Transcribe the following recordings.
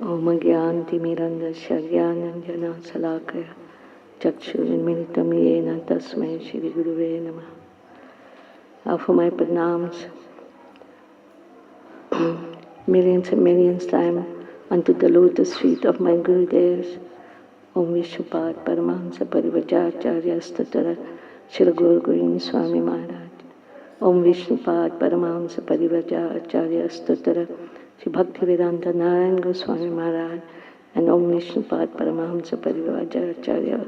Om Gyantimirandasya Gyananjana Salakaya Chakshurunmilitam Yena Tasmai Shri Guruve Namaha. I offer my pranams millions and millions times unto the lotus feet of my Gurudevs. Om Vishwapad Paramahansa Parivajacharya Statara Srila Guru Govind Swami Maharaj. Om Vishnupad Paramahamsa Parivajacharya Statara Sri Bhaktivedanta Narayan Goswami Maharaj, and Om Vishnupad Paramahamsa Parivajacharya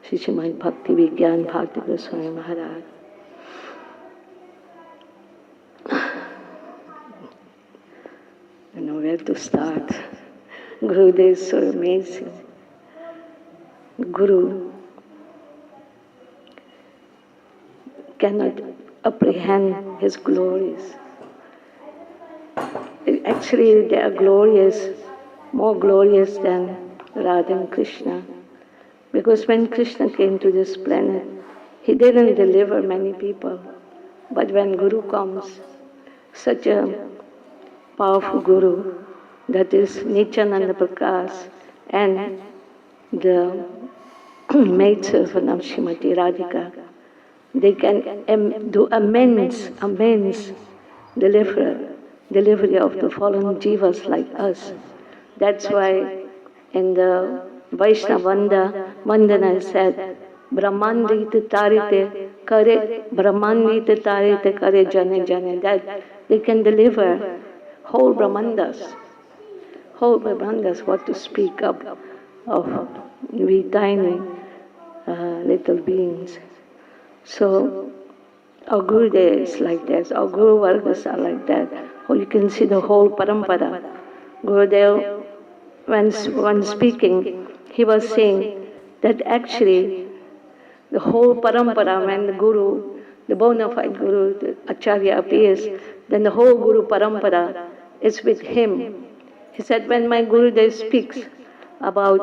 Sri Srimad Bhakti Vigyan Bhakti Goswami Maharaj. I know where to start. Gurudev is so amazing. Guru cannot apprehend his glories. Actually, they are glorious, more glorious than Radha and Krishna. Because when Krishna came to this planet, he didn't deliver many people. But when Guru comes, such a powerful Guru, that is Nityananda Prakash, and the maidservant of Srimati Radhika, they can do immense delivery of the fallen jivas like us. That's why in the Vaishnava Vandana said, Brahmandita tarite kare jane, that they can deliver whole Brahmandas, what to speak of we tiny little beings. So our Gurudev is like that, our Guru Vargas are like that. Or you can see the whole parampara. Gurudev, when speaking, he was saying that actually the whole parampara, when the Guru, the bona fide Guru, the Acharya appears, then the whole Guru parampara is with him. He said, when my Gurudev speaks about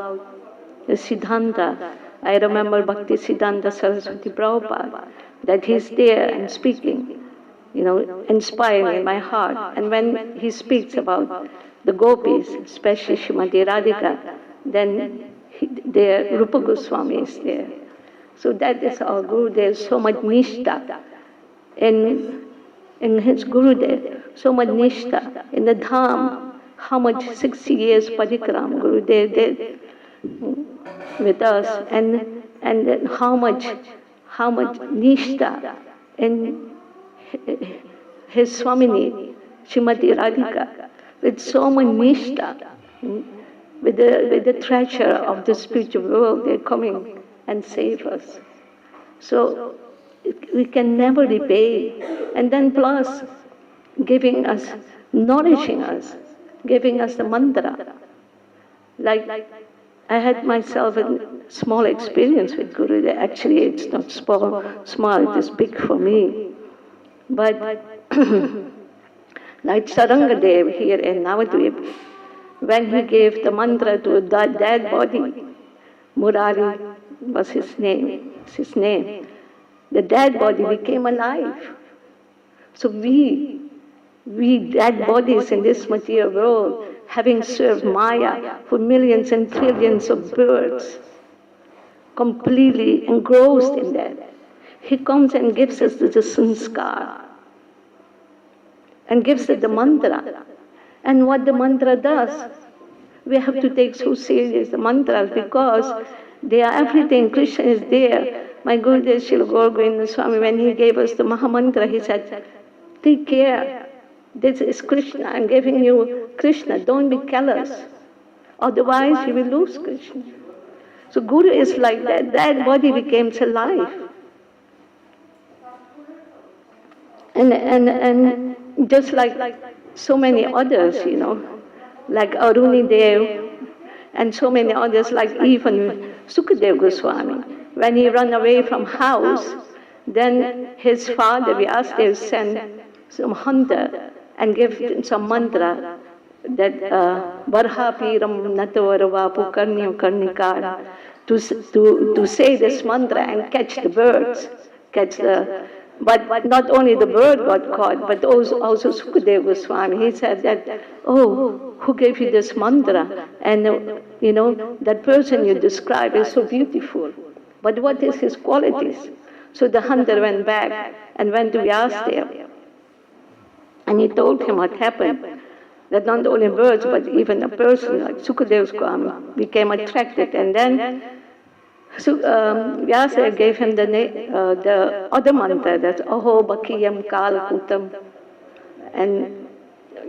the Siddhanta, I remember Bhakti Siddhanta Saraswati Prabhupada, that he's there and speaking, inspiring in my heart. And when he speaks about the gopis, especially Srimati Radhika, then there Rupa Goswami is there. So that is our Guru. There is so much nishtha in his Gurudev, so much nishtha in the Dham. How much 60 years parikram Gurudev did with us, and how much nishtha in his Swamini, Srimati Radhika, with so much nishtha, with the treasure of the spiritual world, they're coming and save us. So we can never repay. And then plus, giving us, nourishing us, giving us the mantra. Like I had myself a small experience with Guru. Actually, it's not small, it is big for me. But like Sarangadev here in Navadvip, when he gave the mantra to that dead body, Murari was his name. The dead body became alive. So we dead bodies in this material world, having served Maya for millions and trillions of births, completely engrossed in that. He comes and gives us the sanskar and gives us the mantra. And what the mantra does, we have to take so serious the mantras, because they are everything. Krishna is there. My Gurudev Srila Guru Govinda Swami, when he gave us the Mahamantra, he said, take care. This is Krishna. I'm giving you Krishna. Don't be callous. Otherwise, you will lose Krishna. So Guru is like that. That body became alive. And just like so many others, like Aruni Dev, and so many others, like even Sukadev Goswami. When he ran away from house, then his father, Vyasadeva, sent some hunter and gave him some mantra that Varha Piram Natavara Karnyo Karnikara, to say this mantra and catch the birds, catch the But not only the bird got caught, but also Sukadeva Goswami. He said that, oh, who gave you this mantra? And, that person you describe is so beautiful. But what is his qualities? So the hunter went back and went to Vyasdev. And he told him what happened. That not only birds, but even a person like Sukadeva Goswami became attracted. And then Vyasa gave him the other mantra, that's Aho Bakiyam Kal Kutam, and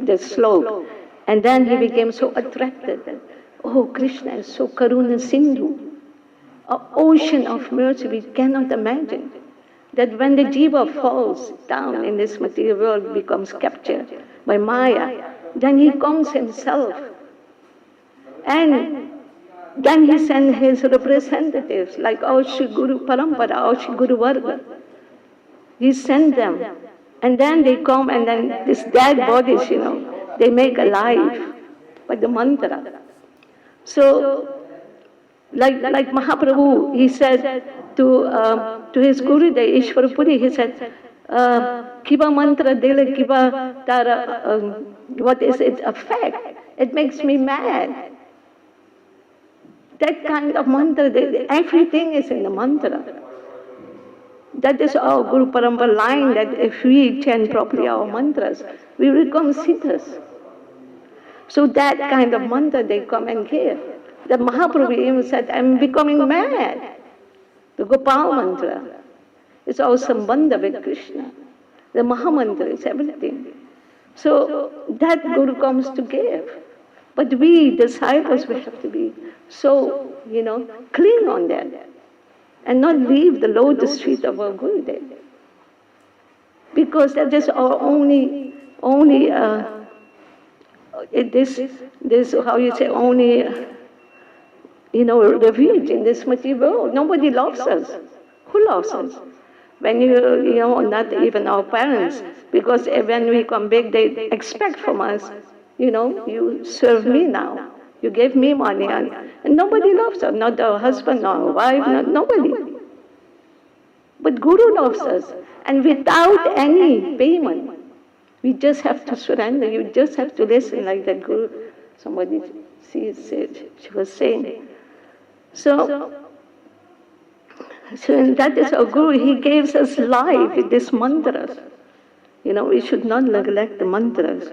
the slok. And then he became so attracted that, oh, Krishna is so Karuna Sindhu, an ocean of mercy we cannot imagine. That when the jiva falls down in this material world, becomes captured by Maya, then he comes himself. And then he sent his representatives, like our Shri Guru Parampara, our Shri Guru Varga. He sent them. And then they come and then these dead bodies, they make alive by the mantra. So, like Mahaprabhu, he said to his Gurudev, Ishwarapuri, he said, Kiva mantra dele kiva tara, what is its effect? It makes me mad. That kind of mantra, everything is in the mantra. That is our Guru Parampara line, that if we chant properly our mantras, we become siddhas. So that kind of mantra they come and give. The Mahaprabhu even said, I'm becoming mad. The Gopal mantra is our sambandha with Krishna. The Mahamantra is everything. So that Guru comes to give. But we disciples, we have to be so, cling on that and not leave the lotus feet of our Gurudev. Because that is our only refuge in this material world. Nobody loves us. Who loves us? When not even our parents, because when we come back, they expect from us, you serve me now. You gave me money, and nobody loves us, not our husband, not our wife, nobody. But Guru loves us, and without any payment, we just have to surrender. You just have to listen, like that Guru, somebody said, she was saying. So that is our Guru. He gives us life with these mantras. We should not neglect the mantras.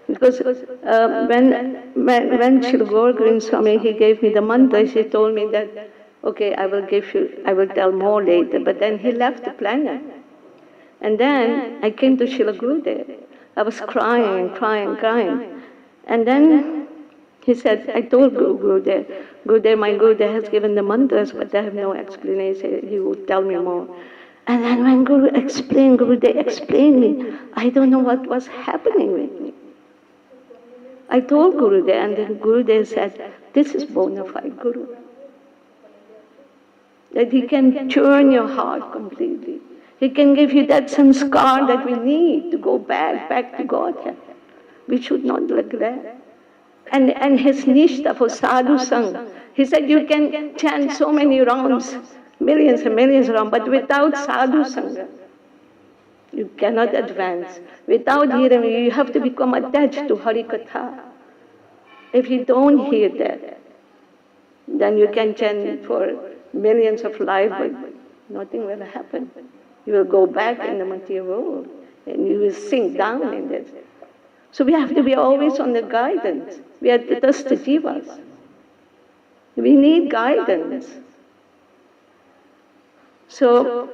Because when Srila Gaura Swami, he gave me the mantras, he told me that, okay, I will tell more later. But then he left the planet. And then I came to Srila Gurudev. I was crying. And then he said, I told Gurudev, my Gurudev has given the mantras, but I have no explanation. He would tell me more. And then when Gurudev explained me, I don't know what was happening with me. I told Gurudev, and then Gurudev said, this is bona fide Guru. That he can turn your heart completely. He can give you that sanskar that we need to go back to Godhead. We should not neglect. And his nishtha for sadhu sang. He said you can chant so many rounds, millions and millions of rounds, but without sadhu sangha, you cannot advance. Without hearing, you have to become attached to Hari Katha. If you don't hear that, then you can chant for millions of lives, but nothing will happen. You will go back in the material world, and you will sink down in this. So we have to be always on the guidance. We are the Dasta Jivas. We need guidance. So,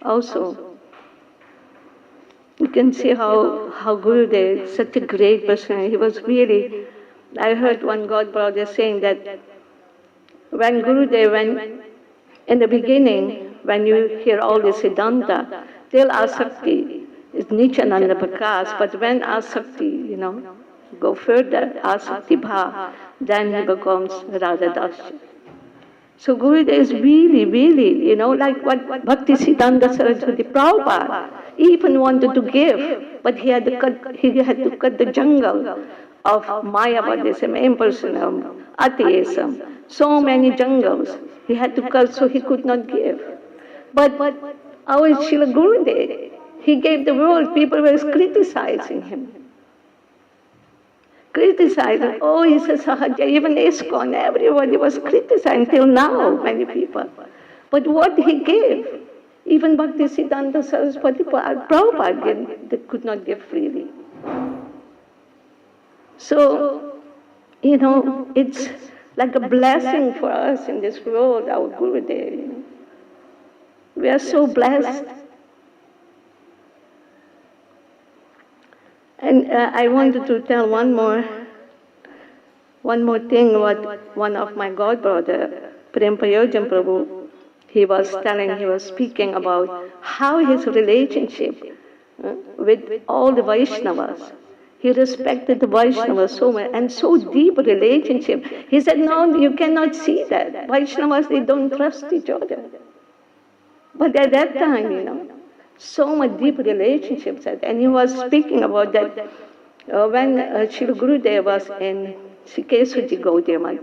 also, you can see how Gurudev is such a great person. He was really, I heard one God brother saying that when Gurudev, in the beginning, when you hear all this Siddhanta, till Asakti is Nichananda Prakash, but when Asakti, go further, Asakti Bha, then he becomes Radha Dasya. So Gurudev is really, like what Bhakti Siddhanta Saraswati Prabhupada even wanted to give, but he had to cut the jungle of Mayavadism, impersonalism, atheism, so many jungles. He had to cut, so he could not give. But our Srila Gurudev, he gave the world, people were criticizing him. Criticizing, oh, he's a Sahaja, even ISKCON, everybody was criticizing till now, many people. But what he gave, even Bhaktisiddhanta Saraswati Prabhupada they could not give freely. So, it's like a blessing for us in this world, our Gurudev. We are so blessed. And I wanted to tell one more thing, what one of my godbrother, Prem Prayojan Prabhu, he was speaking about how his relationship with all the Vaishnavas. He respected the Vaishnavas so much, and so deep relationship. He said, no, you cannot see that. Vaishnavas, they don't trust each other. But at that time, so much deep relationships. And he was speaking about that when Srila Gurudev was in Sikeswaji Gaudiya Math,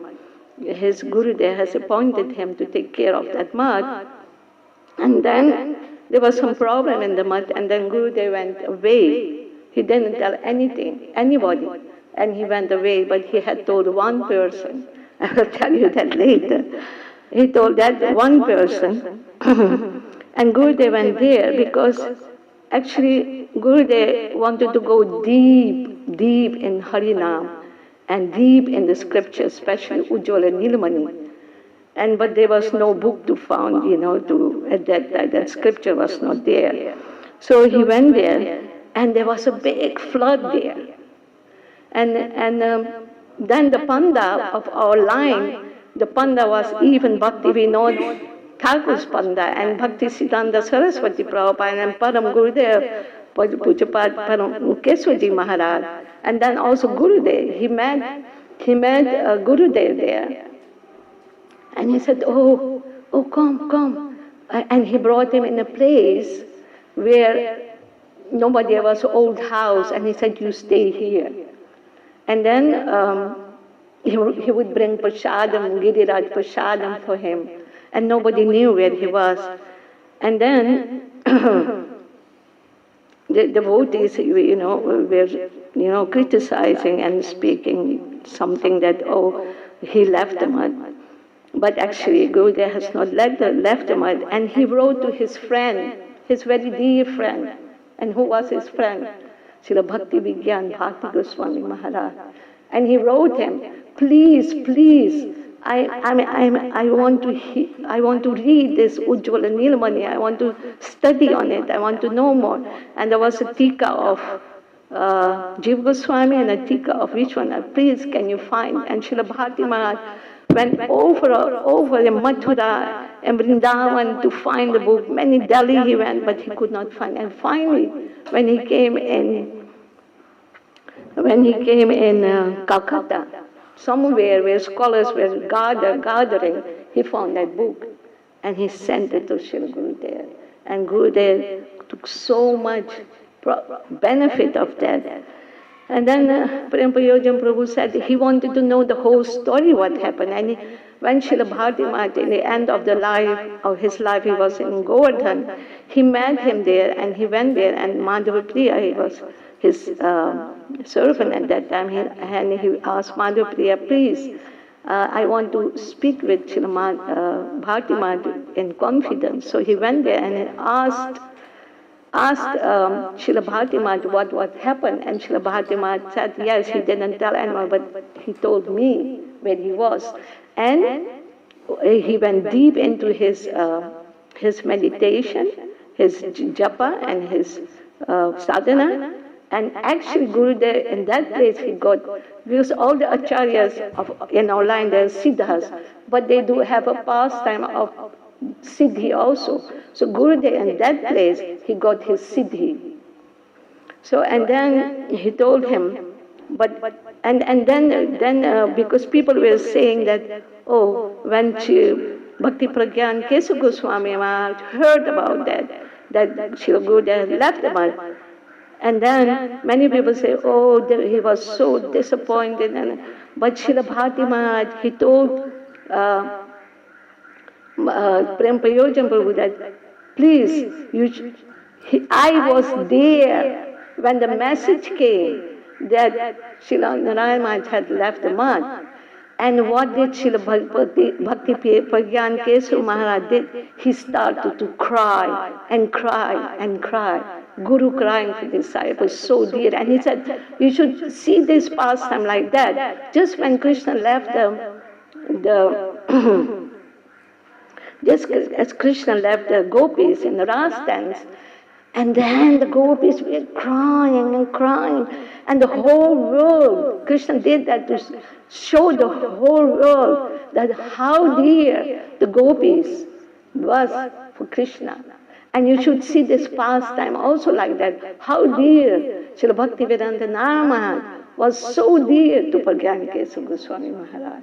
his Gurudev has appointed him to take care of that math. And then there was some problem in the math, and then Gurudev went away. He didn't tell anybody, and he went away, but he had told one person. I will tell you that later. He told that one person, and Gurudev went there because actually Gurudev wanted to go deep in Harinam and deep in the scriptures, especially Ujjwala Nilamani. But there was no book to found, that scripture was not there. So he went there, and there was a big flood there. And then the Panda of our line, the Panda was even Bhakti Vinod Thakur's Panda, and Bhakti Siddhanta Saraswati Prabhupada, and Param Gurudev, Pujapad Param Keswaji Maharaj, and then also Gurudev. He met Gurudev there. And he said, oh, come. And he brought him in a place where nobody, there was an old house, and he said, you stay here. And then he would bring prasadam, Giriraj prasadam for him, and nobody knew where he was. And then the devotees, were, criticizing and speaking something that, oh, he left the mud. But actually, Gurudev has not left the mud, and he wrote to his friend, his very dear friend. And who was his friend? Srila Bhakti Vigyan Bhakti Goswami Maharaj. And he wrote him, please, I want to read this Ujjwala Nilamani. I want to study on it. I want to know more. And there was a tika of Jiva Goswami and a tika of which one? Please, can you find? And Srila Bhakti Maharaj went over in Mathura and Vrindavan to find the book. Many Delhi he went, but he could not find. And finally, when he came in Calcutta, somewhere where scholars were gathering, he found that book, and he sent it to Srila Gurudev. And Gurudev took so much benefit of that. And then Prem Prayojan Prabhu said he wanted to know the whole story, what happened. And when Srila Bharati Mata, in the end of his life, he was in Govardhan, he met him there, and he went there, and Madhava Priya, he was his servant at that time, and he asked Madhava Priya, please, I want to speak with Srila Bharati Mata in confidence. So he went there and asked Srila Bharati Mata what happened, and Srila Bharati Mata said, yes, he didn't tell anyone, but he told me where he was. And he went deep into his meditation, his japa and his sadhana, and actually Gurudev, in that place he got, because all the acharyas in our line, they're siddhas, but they do have a pastime of siddhi also. So Gurudev, in that place, he got his siddhi. So, and then he told him, and then because people were saying that, oh, when Bhakti Pragyan Kesava Goswami Maharaj heard about that Srila Gurudev left the mud, and then many people say, oh, he was so disappointed. But Srila Bharati Maharaj, he told uh, Prem Prayojan Prabhu that, please, I was there when the message came that Srila Narayana Maharaj had left the mud. And what did Srila Bhakti Pragyan Kesu Maharaj did? He started to cry and cry and cry. Guru crying for disciples, so dear. And he said, you should see this pastime like that. Just when Krishna left the just as Krishna left the gopis in the Ras dance, and then the gopis were crying and crying, and the whole world, Krishna did that to show the whole world that how dear the gopis was for Krishna. And you should see this pastime also like that, how dear Srila Bhaktivedanta Maharaj was so dear to Pragyan Kesava Goswami Maharaj.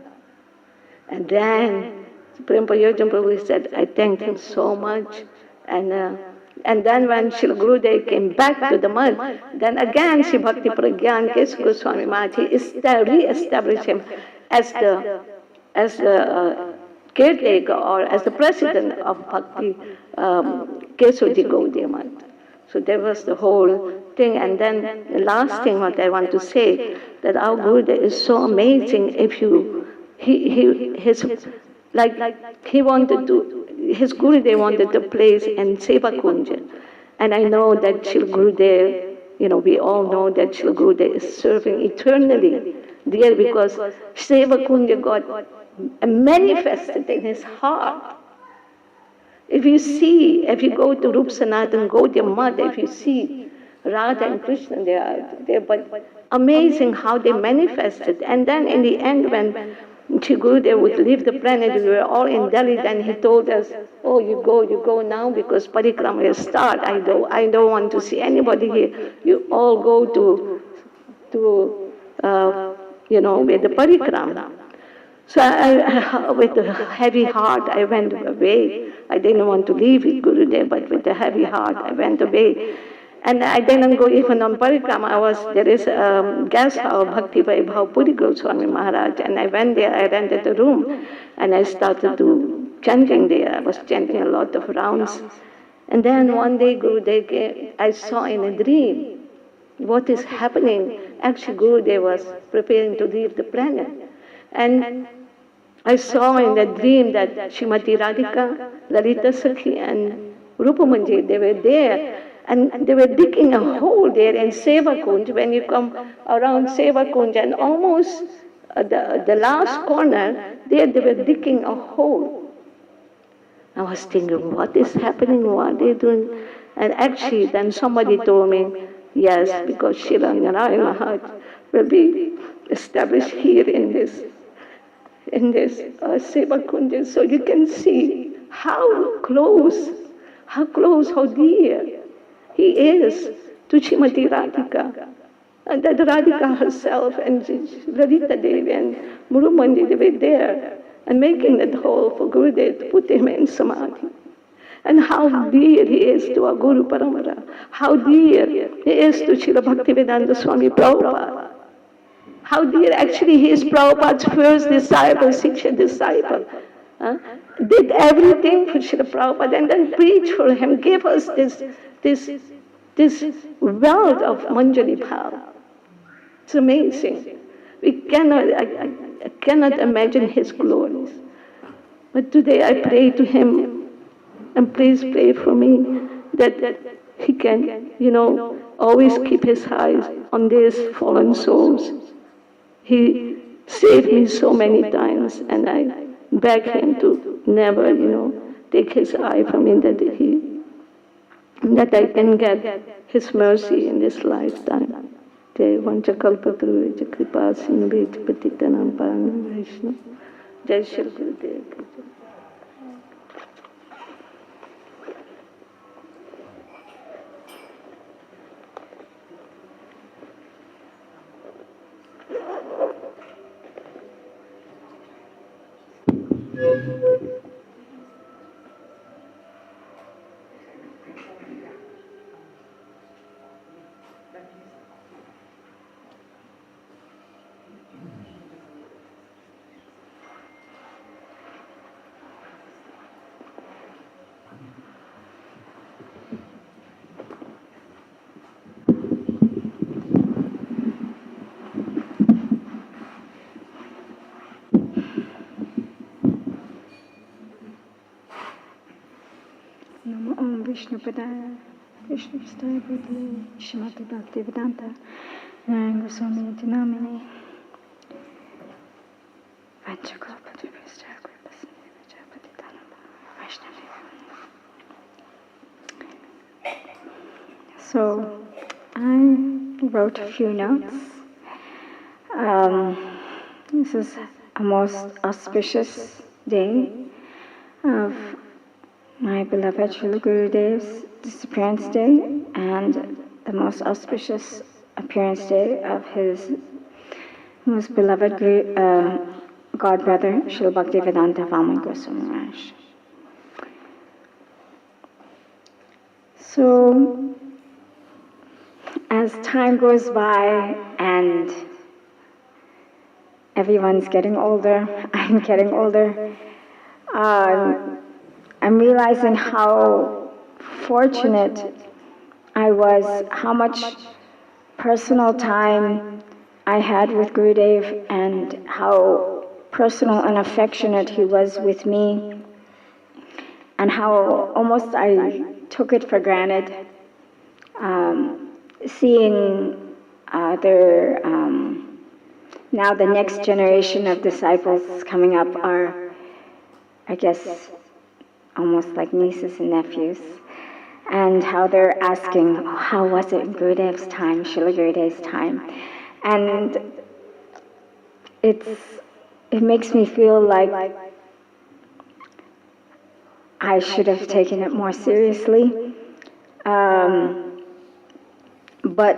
And then Prem Prayojan Prabhu said, I thanked him so much. And then when Srila Gurudev came back to the mud, then again Sri Bhakti Pragyan Kesava Goswami Maharaj, he re-established him as the caretaker or as the president of Bhakti Kesavaji Gaudiya Math. So that was the whole thing. And then the last thing what I want to say, that our Gurudev is so amazing. If you, his Gurudev wanted to place in Seva Kunja. And I know that Srila Gurudev, we all know that Srila Gurudev is serving eternally there because Seva Kunja got manifested in his heart. If you go to Rup Sanatan Gaudiya Math, if you see Radha and Krishna, they are but amazing how they manifested. And then in the end, when Shri Gurudev would leave the planet, we were all in Delhi, then he told us, oh, you go now because parikrama will start. I don't want to see anybody here. You all go with the parikrama. So with a heavy heart, I went away. I didn't want to leave Gurudev, but with a heavy heart, I went away. And I didn't go even on parikrama. There is a guest house, Bhakti Vaibhav Puri Goswami Maharaj, and I went there, I rented a room, and I started to chanting there. I was chanting a lot of rounds. And then one day Gurudev came, I saw in a dream what is happening. Actually, Gurudev was preparing to leave the planet. And I saw in the dream that Srimati Radhika, Lalita Sakhi, and Rupamanji, they were there. And they were digging a hole there in Seva Kunj. When you come around Seva Kunj, and almost the last corner, there they were digging a hole. I was thinking, what is happening? What are they doing? And actually, then somebody told me, yes, because Srila Narayana Maharaj will be established here in this Seva Kunja. So you can see how close, how dear he is to Srimati Radhika. And that Radhika herself and Lalita Devi and Murumandi, they were there and making that hole for Gurudev to put him in Samadhi. And how dear he is to our Guru Paramara. How dear he is to Srila Bhaktivedanta Swami Prabhupada. How dear actually he is Prabhupada's first disciple, Siksha disciple. Did everything for Srila Prabhupada and then preached for him, gave us this wealth of Manjari Bhav. It's amazing. I cannot imagine his glories. But today I pray to him, and please pray for me that he can, always keep his eyes on these fallen souls. He saved me so many times, and I beg him to never, take his eye from me, that I can get his mercy in this lifetime. Jai Vanchakalpatru Kripa Sindhu Patitanam Paranam Vishnu. Jai Shri Gurudev. Prabhupada, Krishna Staya Buddhi, Shrimati Bhakti Vedanta, Narayan Goswami Iti Namine, Vanchakalpatarvistaya Kripasindhi Vijayapati Dhanava, Vaishnavi. So, I wrote a few notes. This is a most auspicious day of my beloved Srila Gurudev's Disappearance Day and the most auspicious appearance day of his most beloved godbrother, Srila Bhaktivedanta Vamana Goswami Maharaj. So, as time goes by and everyone's getting older, I'm getting older, I'm realizing how fortunate I was, how much personal time I had with Gurudev and how personal and affectionate he was with me, and how almost I took it for granted. Seeing now the next generation of disciples coming up are, I guess, almost like nieces and nephews, and how they're asking, oh, how was it in Gurudev's time, Srila Gurudev's time? And it makes me feel like I should have taken it more seriously. But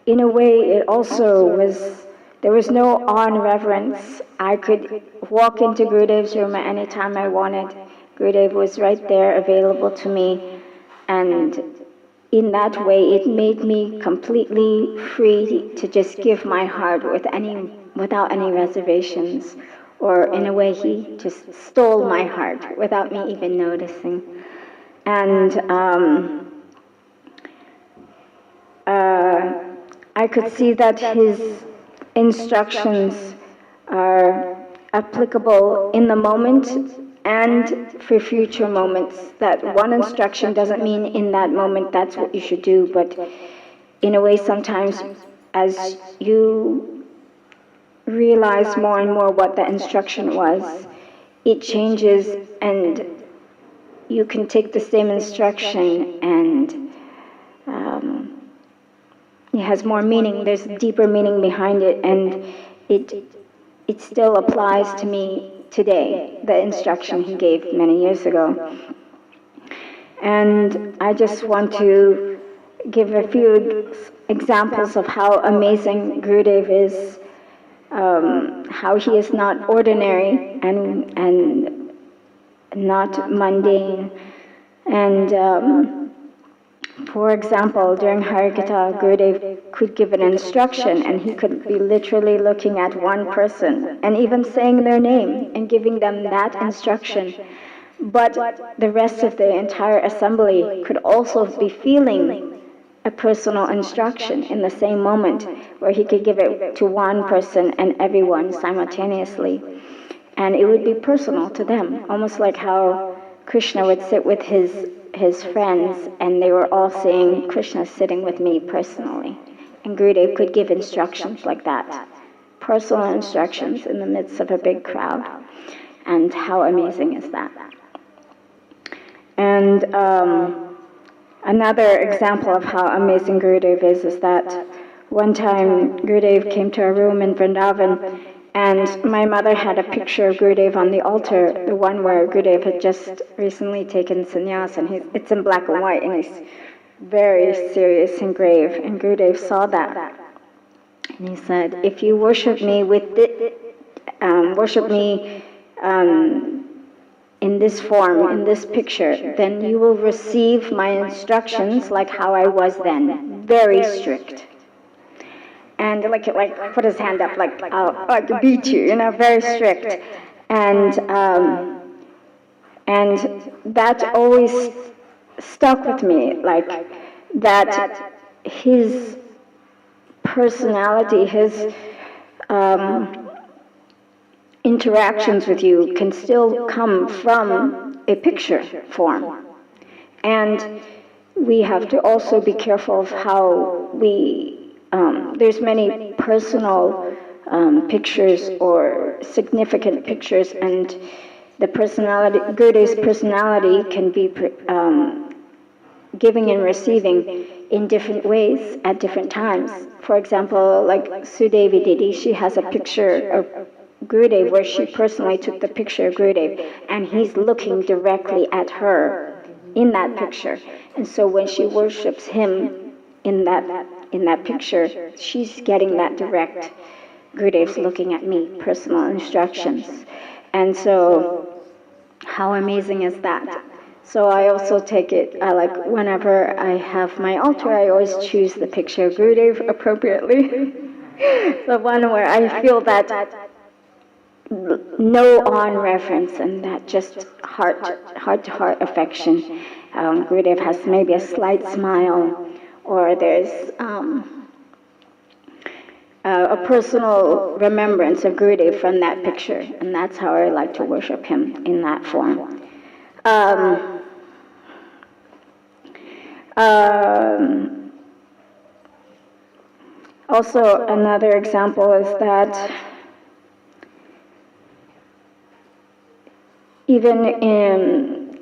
in a way, it also was, there was no awe and reverence. I could walk into Gurudev's room at any time I wanted. Gurudev was right there available to me. And in that way, it made me completely free to just give my heart without any reservations. Or in a way, he just stole my heart without me even noticing. And I could see that his instructions are applicable in the moment and for future moments. That one instruction doesn't mean in that moment that's what you should do, but in a way sometimes as you realize more and more what the instruction was, it changes and you can take the same instruction and it has more meaning, there's deeper meaning behind it, and it still applies to me today, the instruction he gave many years ago. And I just want to give a few examples of how amazing Gurudev is, how he is not ordinary and not mundane. And for example, during Harikatha, Gurudev could give an instruction and he could be literally looking at one person and even saying their name and giving them that instruction. But the rest of the entire assembly could also be feeling a personal instruction in the same moment, where he could give it to one person and everyone simultaneously. And it would be personal to them, almost like how Krishna would sit with his friends and they were all saying, Krishna's sitting with me personally. And Gurudev could give instructions like that, personal instructions in the midst of a big crowd. And how amazing is that? And another example of how amazing Gurudev is that one time Gurudev came to our room in Vrindavan, and my mother had a picture of Gurudev on the altar, the one where Gurudev had just recently taken sannyas, and it's in black and white, and he's very serious and grave. And Gurudev saw that, and he said, "If you worship me in this form, in this picture, then you will receive my instructions like how I was then, very strict." And like put his hand up, like beat you, very strict. And that always stuck with me, like that his personality, his interactions with you can still come from a picture form. And we have to also be careful of how there's many personal pictures or significant pictures, and the personality, Gurudev's personality can be giving and receiving in different ways at different times. For example, like Sudevi Didi, she has a picture of Gurudev where she personally took the picture of Gurudev, and he's looking directly at her in that picture. And so when she worships him in that picture, she's getting that direct, Gurudev's looking at me, personal instructions. And so how amazing is that? So I also take it, whenever I have my altar, I always choose the picture of Gurudev appropriately. The one where I feel that no on reference and that just heart-to-heart affection. Gurudev has maybe a slight smile, or there's a personal remembrance of Gurudev from that picture, and that's how I like to worship him, in that form. Also, another example is that even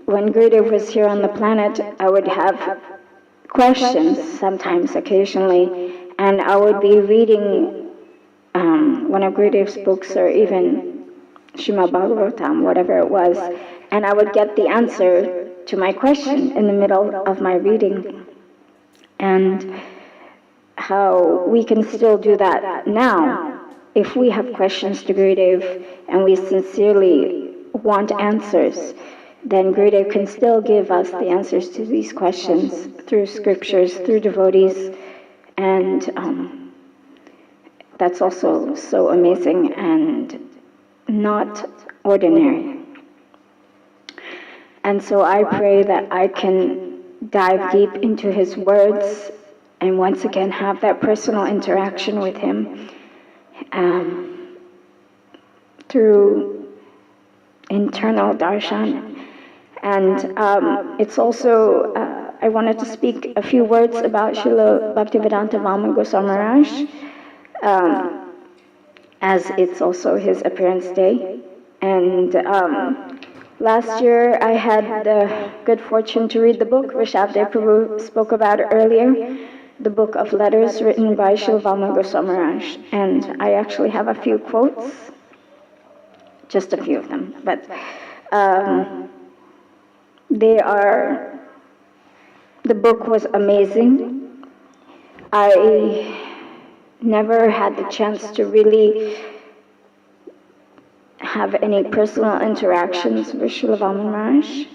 when Gurudev was here on the planet, I would have questions sometimes, occasionally, and I would be reading one of Gurudev's books, or even Srimad Bhagavatam, whatever it was, and I would get the answer to my question in the middle of my reading. And how we can still do that now. If we have questions to Gurudev and we sincerely want answers, then Gurudev can still give us the answers to these questions through scriptures, through devotees, and that's also so amazing and not ordinary. And so I pray that I can dive deep into his words and once again have that personal interaction with him through internal darshan. And it's also, I wanted to speak a few words about Srila Bhaktivedanta Vamana Goswami Maharaj, as it's also his appearance day. And last year I had the good fortune to read the book Rishabdev Prabhu spoke about earlier, the book of letters written by Srila Vamana Goswami Maharaj. And I actually have a few quotes, just a few of them, but the book was amazing. I never had the chance to really have any personal interactions with Srila Vamana Maharaj,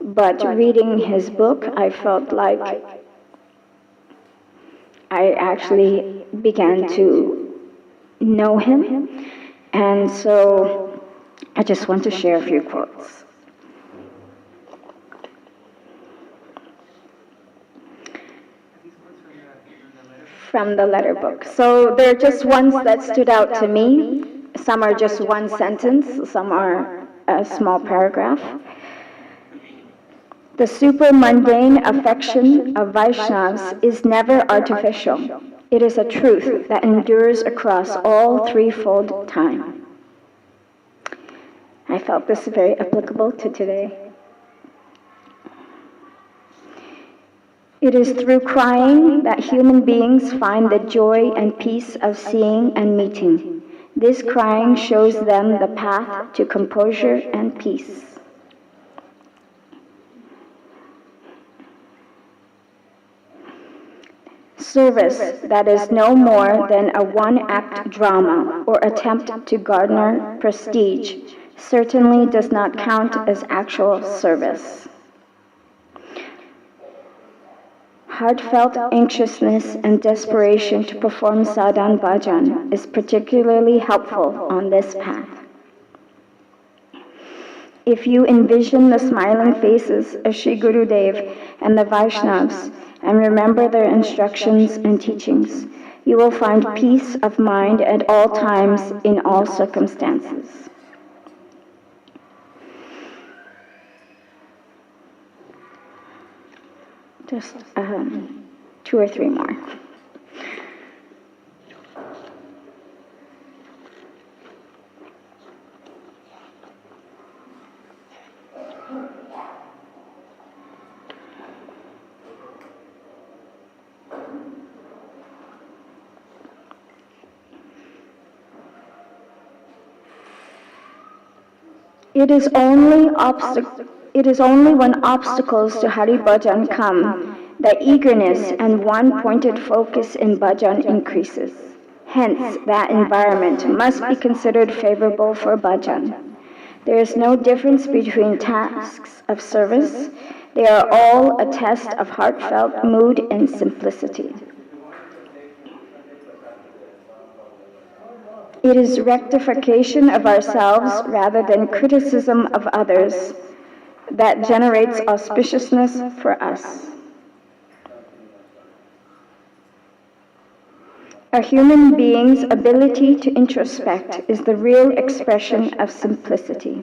but reading his book, I felt like I actually began to know him, and so I just want to share a few quotes. From the letter book. So they're just ones that stood out to me. Some are just one sentence, some are a small paragraph. The super mundane affection of Vaishnavas is never artificial. It is a truth that endures across all threefold time. I felt this very applicable to today. It is through crying that human beings find the joy and peace of seeing and meeting. This crying shows them the path to composure and peace. Service that is no more than a one-act drama or attempt to garner prestige certainly does not count as actual service. Heartfelt anxiousness and desperation to perform sadhan bhajan is particularly helpful on this path. If you envision the smiling faces of Sri Gurudev and the Vaishnavas and remember their instructions and teachings, you will find peace of mind at all times in all circumstances. Just 2 or 3 more. It is only when obstacles to Hari Bhajan come that eagerness and one-pointed focus in bhajan increases. Hence, that environment must be considered favorable for bhajan. There is no difference between tasks of service. They are all a test of heartfelt mood and simplicity. It is rectification of ourselves rather than criticism of others that generates auspiciousness for us. A human being's ability to introspect is the real expression of simplicity.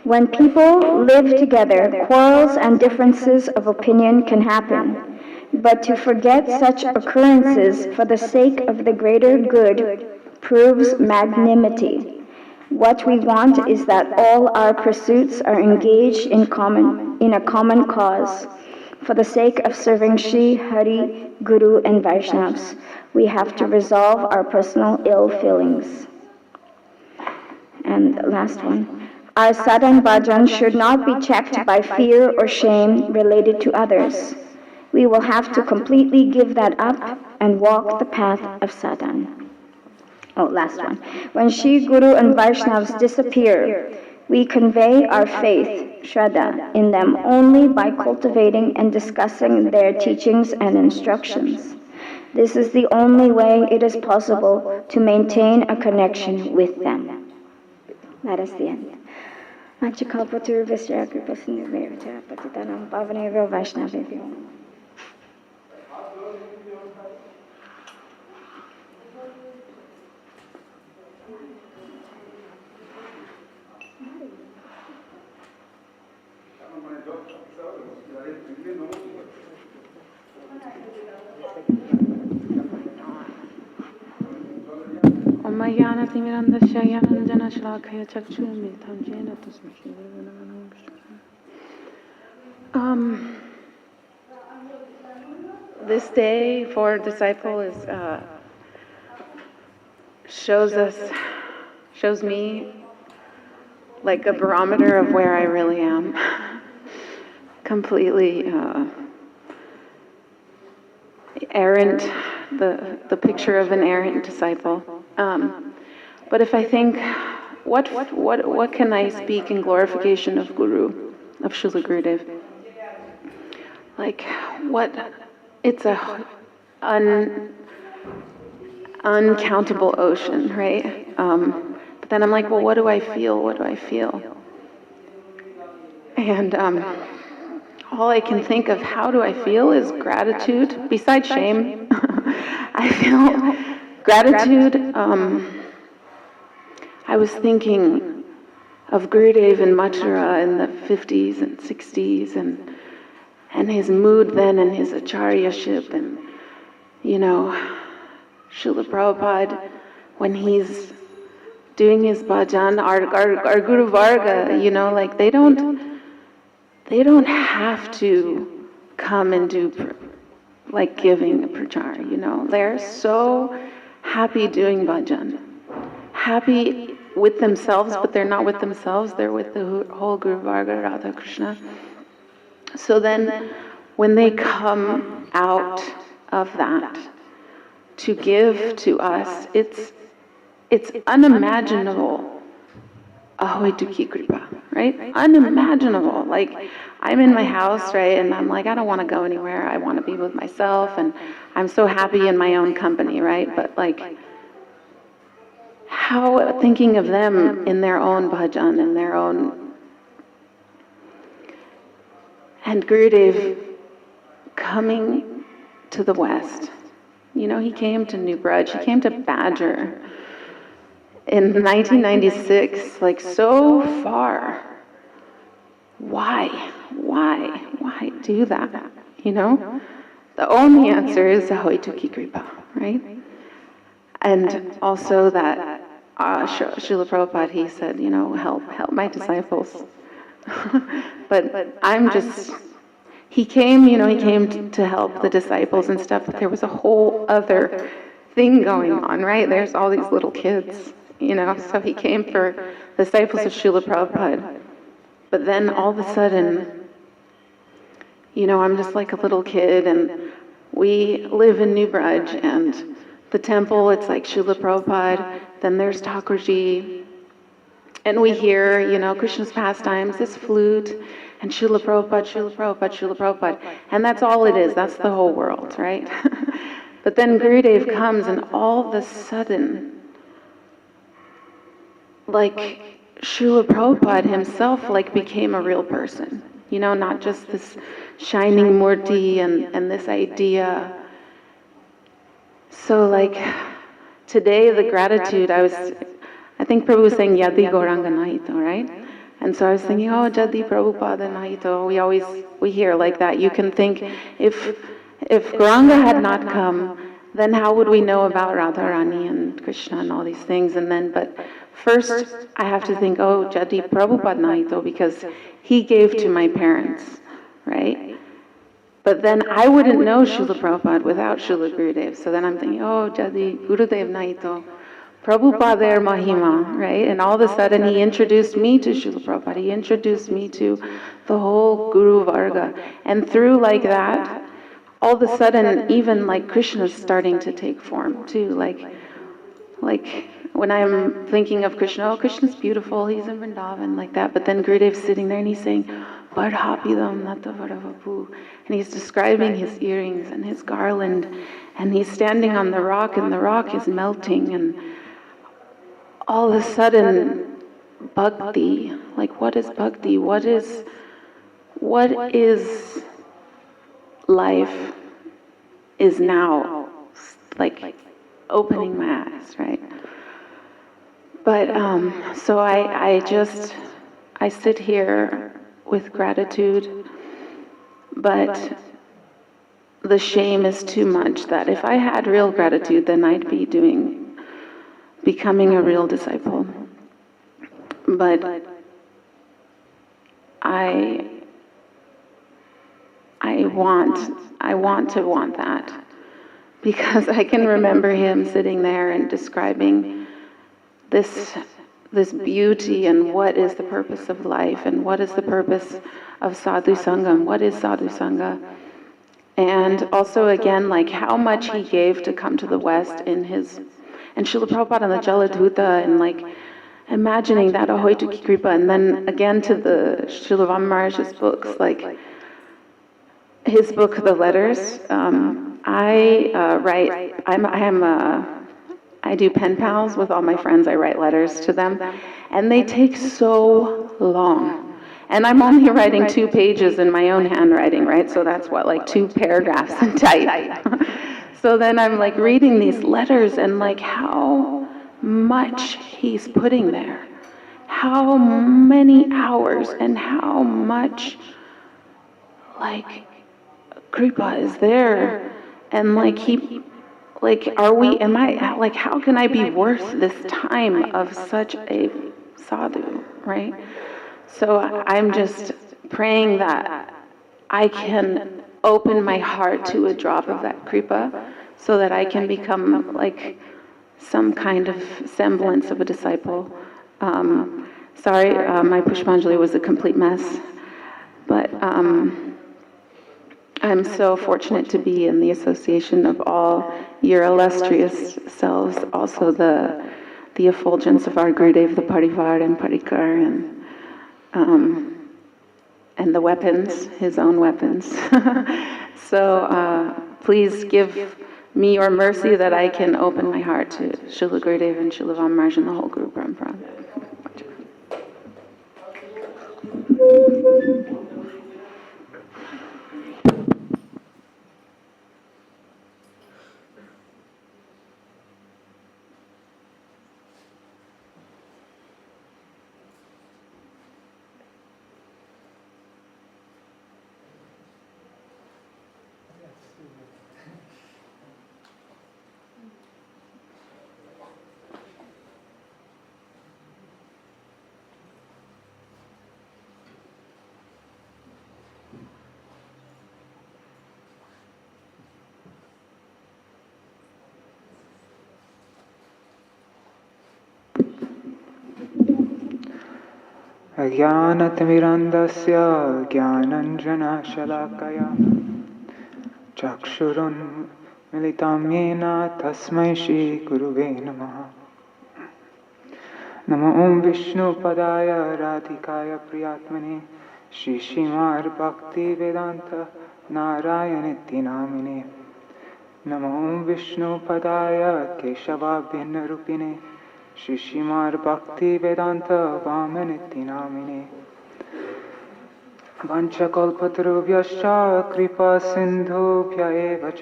When people live together, quarrels and differences of opinion can happen. But to forget such occurrences for the sake of the greater good proves magnanimity. What we want is that all our pursuits are engaged in a common cause. For the sake of serving Sri, Hari, Guru, and Vaishnavas, we have to resolve our personal ill feelings. And the last one. Our sadhan bhajan should not be checked by fear or shame related to others. We will have to completely give that up and walk the path of sadhan. Oh, last one. When Sri Guru and Vaishnavas disappear, we convey our faith, Shraddha, in them only by cultivating and discussing their teachings and instructions. This is the only way it is possible to maintain a connection with them. That is the end. Vaishnaveyo. This day for disciple is shows me like a barometer of where I really am. Completely errant, the picture of an errant disciple. But if I think, what can I speak in glorification of Guru, of Srila Gurudev? Like, it's a uncountable ocean, right? But then I'm like, well, what do I feel? What do I feel? And all I can think of, how do I feel, is gratitude, besides shame. I feel gratitude. I was thinking of Gurudev in Mathura in the 50s and 60s, and his mood then, and his acharyaship, and, Srila Prabhupada, when he's doing his bhajan, our Guru Varga, like they don't have to come and do like giving a prachar, they're so happy doing bhajan, happy with themselves, but they're not with themselves, they're with the whole Guru Varga, Radha Krishna. So then when they come out of that to give to us, it's unimaginable. Ahoy Dukhi Kripa, right? Unimaginable. Like, I'm in my house, right, and I'm like, I don't want to go anywhere. I want to be with myself, and I'm so happy in my own company, right? But like, how thinking of them in their own bhajan, in their own, and Gurudev coming to the West. You know, he came to New Brudge, he came to Badger in 1996, like so far. Why do that? You know? The only answer is Ahoy Tuki Kripa, right? And also that Srila Prabhupada, he said, you know, help my disciples. But I'm just, he came, you know, he came to help the disciples and stuff, but there was a whole other thing going on, right? There's all these little kids, you know, so he came for the disciples of Srila Prabhupada. But then all of a sudden, you know, I'm just like a little kid, and we live in New Brudge, and the temple, it's like Srila Prabhupada, then there's Thakurji, and we hear, you know, Krishna's pastimes, this flute, and Srila Prabhupada, Srila Prabhupada, Srila Prabhupada, and that's all it is, that's the whole world, right? But then Gurudev comes, and all of a sudden, like, Srila Prabhupada himself, like, became a real person. You know, not just this shining murti and this idea. So, like, today, the gratitude, I think Prabhu was saying, Yadi Gauranga Naito, right? And so I was thinking, oh, Jadi Prabhupada Naito. We hear like that. You can think, if Gauranga had not come, then how would we know about Radharani and Krishna and all these things? And then, but first, I have to think, oh, Jadi Prabhupada Naito, because he gave to my parents, right? But then I wouldn't know Srila Prabhupada without Srila Gurudev. So then I'm thinking, oh, Jadi Gurudev Naito, Prabhupada Mahima, right? And all of a sudden he introduced me to Srila Prabhupada. He introduced me to the whole Guru Varga. And through like that, all of a sudden, even like Krishna's starting to take form too. Like when I'm thinking of Krishna, oh, Krishna's beautiful, he's in Vrindavan, like that. But then Gurudev's sitting there and he's saying, Vardhapidam Natavaravappu. And he's describing his earrings and his garland. And he's standing on the rock, and the rock is melting. And all of a sudden, bhakti, like what is bhakti? What is life is now, like opening my eyes, right? But so I sit here with gratitude, but the shame is too much that if I had real gratitude, then I'd be becoming a real disciple. But I want to want that, because I can remember him sitting there and describing this beauty and what is the purpose of life and what is the purpose of sadhu sangam, what is sadhu sangha, and also again like how much he gave to come to the West and Srila Prabhupada and the Jaladhuta, and like imagining that Ahoy Tuki Kripa, and then again to the Srila Maharaj's books, like his book, The Letters. I do pen pals with all my friends. I write letters to them, and they take so long. And I'm only writing 2 pages in my own handwriting, right? So that's what, like 2 paragraphs in type. So then I'm like reading these letters and like how much he's putting there, how many hours and how much like Kripa is there, and like how can I be worth this time of such a sadhu, right? So I'm just praying that I can open my heart to a drop of that Kripa so that I can become like some kind of semblance of a disciple. Sorry, my Pushpanjali was a complete mess, but I'm so fortunate to be in the association of all your illustrious selves, also the effulgence of our Gurudev, the Parivar and Parikar, and the weapons, his own weapons. So please give me your mercy that I can open my heart to Srila Gurudev and Srila Vamana and the whole Guru Parampara. अज्ञानतिमिरन्दस्य ज्ञानञ्जनशलाकया चक्षुरुन्मिलितं येन तस्मै श्रीगुरुवे नमः। नमो ॐ विष्णुपदाय राधिकाय प्रियात्मने श्रीश्रीमद्भक्तिवेदान्त नारायणेति नामिने। नमो ॐ विष्णुपदाय केशवाभिन्नरूपिणे श्रीश्रीमद्भक्तिवेदान्त वामनेति नामिने। वाञ्छकल्पतरुभ्यश्च कृपासिन्धुभ्य एव च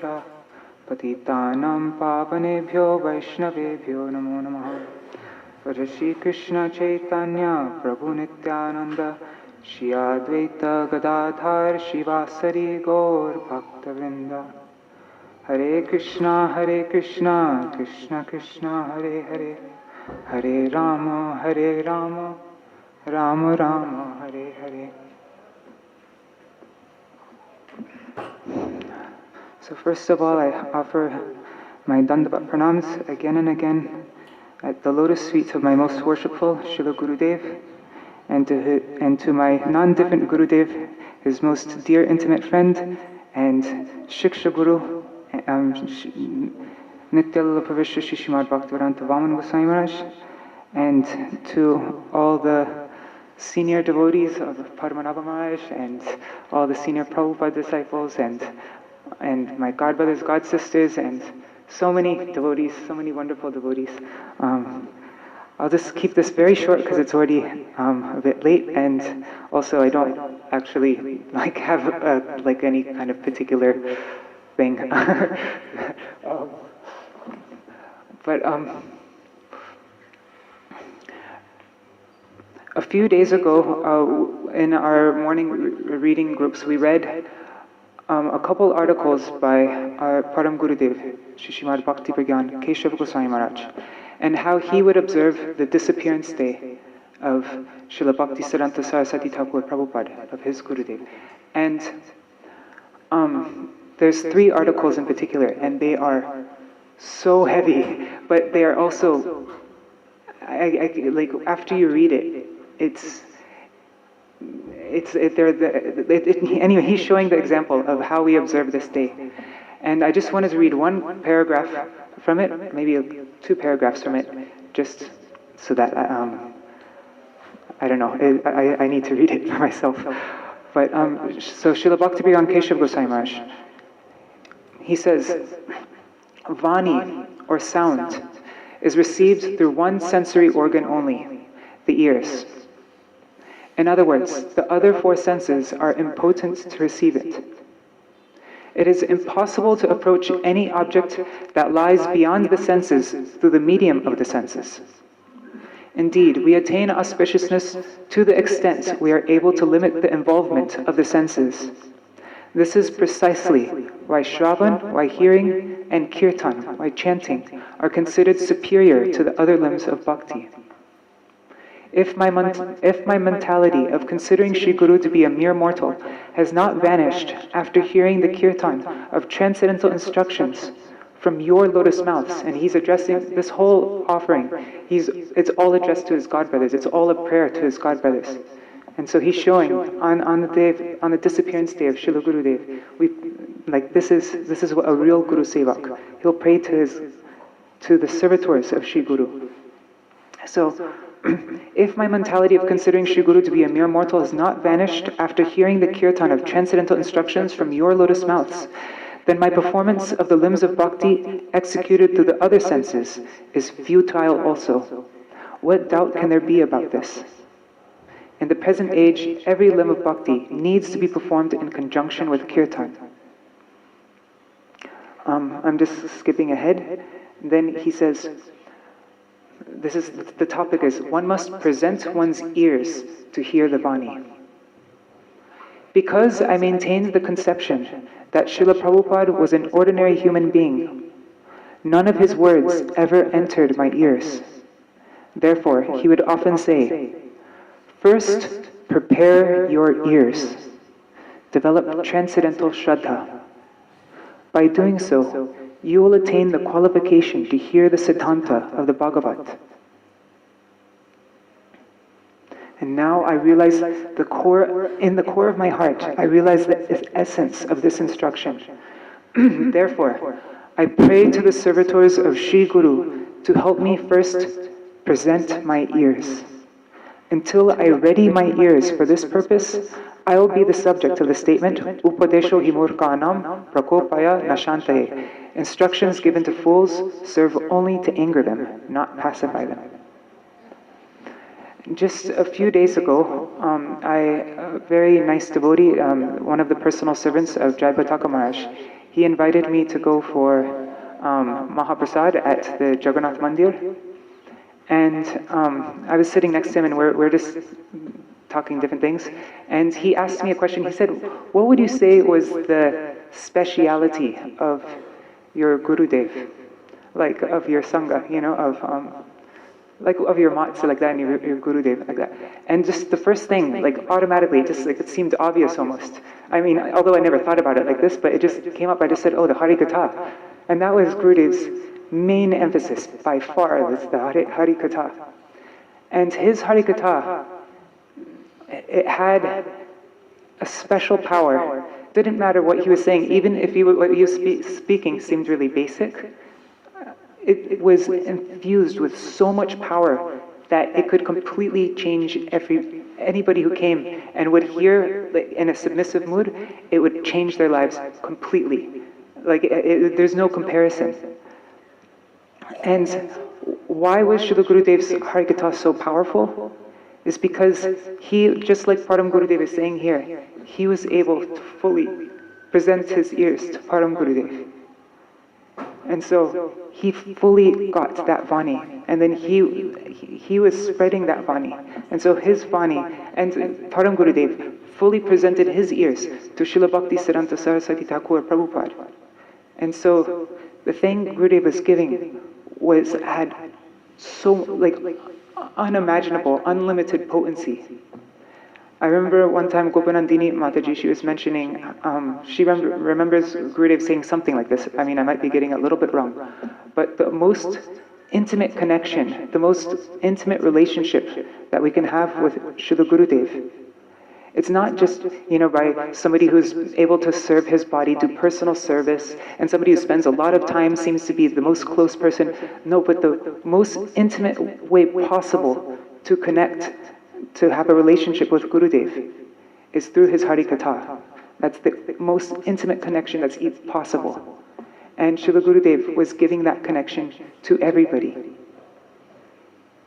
पतितानां पावनेभ्यो वैष्णवेभ्यो नमो नमः। हरे श्रीकृष्ण चैतन्य प्रभु नित्यानंद श्री अद्वैत गदाधर शिवासरि गौर भक्तवृंद। हरे कृष्णा कृष्ण कृष्ण हरे हरे, हरे Ram Ram Ram Hare Hare. So first of all, I offer my Dandavat pranams again and again at the lotus feet of my most worshipful Srila Gurudev, and to my non-different Gurudev, his most dear intimate friend and Shiksha Guru, Nityalila Pravishya Shri Srimad Bhaktivedanta Vamana Goswami Maharaj, and to all the senior devotees of Padmanabha Maharaj and all the senior Prabhupada disciples and my godbrothers, god sisters, and so many devotees, so many wonderful devotees. I'll just keep this very short because it's already a bit late, and also I don't actually have any kind of particular thing. But a few days ago, in our morning reading groups, we read a couple articles by our Param Gurudev, Shri Srimad Bhakti Pragyan Keshav Goswami Maharaj, and how he would observe the disappearance day of Srila Bhakti Siddhanta Saraswati Thakur Prabhupada, of his Gurudev. And there's 3 articles in particular, and they are so heavy, but they are also, after you read it, anyway, he's showing the example of how we observe this day. And I just wanted to read one paragraph from it, maybe 2 paragraphs from it, just so that, I don't know, I need to read it for myself. But, so Srila Bhakti-Pragyan Keshav Goswami Maharaj, he says, Vani, or sound, is received through one sensory organ only, the ears. In other words, the other 4 senses are impotent to receive it. It is impossible to approach any object that lies beyond the senses through the medium of the senses. Indeed, we attain auspiciousness to the extent we are able to limit the involvement of the senses. This is precisely why Shravan, why hearing, and Kirtan, why chanting, are considered superior to the other limbs of bhakti. If my mentality of considering Sri Guru to be a mere mortal has not vanished after hearing the kirtan of transcendental instructions from your lotus mouths, and he's addressing this whole offering, it's all addressed to his godbrothers, it's all a prayer to his godbrothers. And so he's showing on the disappearance day of Srila Gurudev, this is what a real Guru Sevak, he'll pray to the servitors of Sri Guru. So, if my mentality of considering Sri Guru to be a mere mortal has not vanished after hearing the kirtan of transcendental instructions from your lotus mouths, then my performance of the limbs of bhakti executed through the other senses is futile also. What doubt can there be about this? In the present age, every limb of bhakti needs to be performed in conjunction with kirtan. I'm just skipping ahead. Then he says, the topic is, one must present one's ears to hear the Vani. Because I maintained the conception that Srila Prabhupada was an ordinary human being, none of his words ever entered my ears. Therefore, he would often say, first, prepare your ears. Develop transcendental Shraddha. By doing so, you will attain the qualification to hear the Siddhanta of the Bhagavat. And now I realize in the core of my heart, I realize the essence of this instruction. Therefore, I pray to the servitors of Sri Guru to help me first present my ears. Until I ready my ears for this purpose, I will be the subject of the statement, Upadesho himurkanam prakopaya nashantaye. Instructions given to fools serve only to anger them, not pacify them. Just a few days ago, a very nice devotee, one of the personal servants of Jayapataka Maharaj, he invited me to go for Mahaprasad at the Jagannath Mandir. And I was sitting next to him and we're just talking different things. And he asked me a question. He said, what would you say was the speciality of your Gurudev? Like of your Sangha, you know, of your Matsu like that and your Gurudev like that. And just the first thing, like automatically, just like it seemed obvious almost. I mean, although I never thought about it like this, but it just came up. I just said, oh, the Harikatha. And that was Gurudev's main emphasis by far, was the Harikatha. And his Harikatha, it had a special power. Didn't matter what he was saying, even if what he was speaking seemed really basic, it was infused with so much power that it could completely change anybody who came and would hear in a submissive mood, it would change their lives completely. Like, there's no comparison. And why was Srila Gurudev's Harikatha so powerful? Is because he, just like Param Gurudev is saying here, he was able to fully present his ears to Param Gurudev. And so he fully got that Vani, and then he was spreading that Vani. And so his Vani, and Param Gurudev fully presented his ears to Srila Bhakti Siddhanta Saraswati Thakur Prabhupada. And so the thing Gurudev was giving had so unimaginable, unlimited potency. I remember one time Gopanandini Mataji, she was mentioning, she remembers Gurudev saying something like this. I mean, I might be getting it a little bit wrong. But the most intimate connection, the most intimate relationship that we can have with Srila Gurudev, it's not just, by somebody who's able to serve his body, do personal service, and somebody who spends a lot of time, seems to be the most close person. No, but the most intimate way possible to connect, to have a relationship with Gurudev, is through his Harikatha. That's the most intimate connection that's possible. And Srila Gurudev was giving that connection to everybody.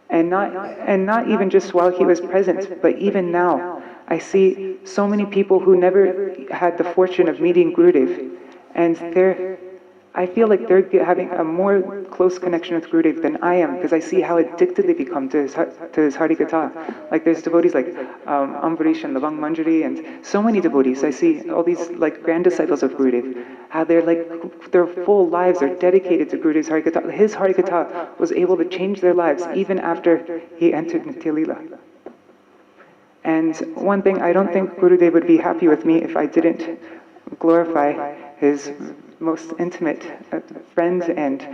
And not even just while he was present, but even now, I see so many people who never had the fortune of meeting Gurudev, and I feel like they're having a more close connection with Gurudev than I am, because I see how addicted they become to his Harikatha. Like there's devotees like Ambarish and Lavang Manjari, and so many devotees. I see all these like grand disciples of Gurudev, how their full lives are dedicated to Gurudev's Harikatha. His Harikatha was able to change their lives even after he entered Nitya Leela. And one thing, I don't think Gurudev would be happy with me if I didn't glorify his most intimate friend, and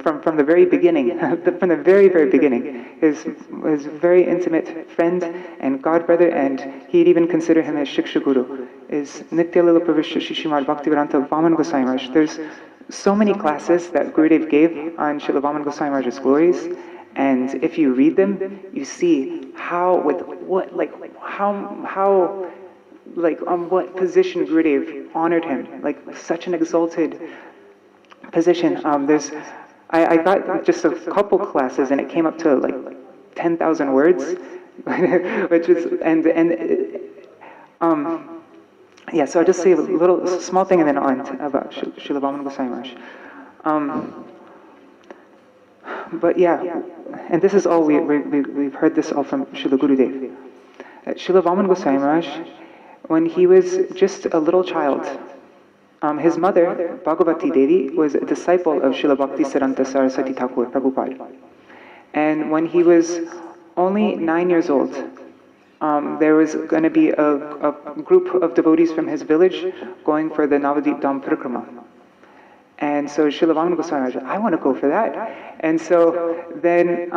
from the very beginning, from the very, very beginning, his very intimate friend and godbrother, and he'd even consider him as Shiksha Guru, is Nitya Lila Pravishya Shishimad Bhaktivedanta Vamana Goswami Maharaj. There's so many classes that Gurudev gave on Srila Vamana Goswami Maharaj's glories, and if you read them, you see how, on what position Gurudev honored him, like such an exalted position. I got just a couple classes and it came up to like 10,000 words, which is, yeah, so I'll just say a small thing and then on about Srila Vamana Goswami Maharaj. But yeah, and this is all, we've heard this all from Srila Gurudev. Srila Vamana Goswami Maharaj, when he was just a little child, his mother, Bhagavati Devi, was a disciple of Srila Bhakti Siddhanta Saraswati Thakur Prabhupada. And when he was only 9 years old, there was going to be a group of devotees from his village going for the Navadip Dham Parikrama. And so Srila Vamana Goswami Maharaj, I want to go for that. And so then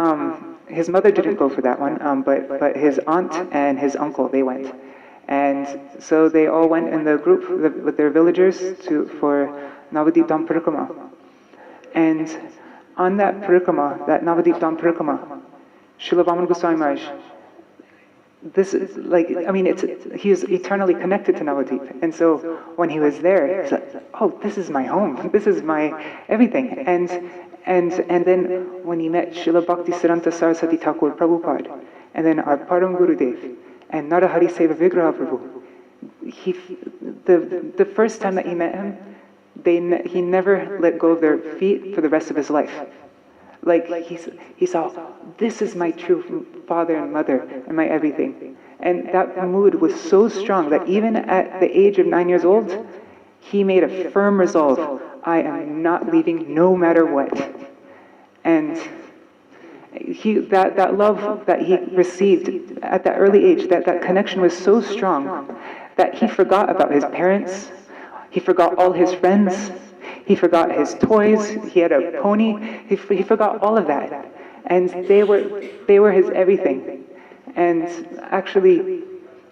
his mother didn't go for that one, but his aunt and his uncle, they went. And so they all went in the group with their villagers for Navadip Dham Parikrama. And on that parikrama, that Navadip Dham Parikrama, Srila Vamana Goswami Maharaj, this is like, I mean, he is eternally connected to Navadip. And so when he was there, he's like, oh, this is my home, this is my everything. And then when he met Srila Bhakti Siddhanta Saraswati Thakur Prabhupada, and then our Param Gurudev, and Narahari Seva Vigraha Prabhu, the first time that he met him, he never let go of their feet for the rest of his life. Like he saw, this is my true father and mother and my everything. And that mood was so strong that even at the age of 9 years old, he made a firm resolve, I am not leaving no matter what. And that love that he received at that early age, that connection was so strong that he forgot about his parents, he forgot all his friends, he forgot his toys, he had a pony, he forgot all of that. And they were his everything. And actually,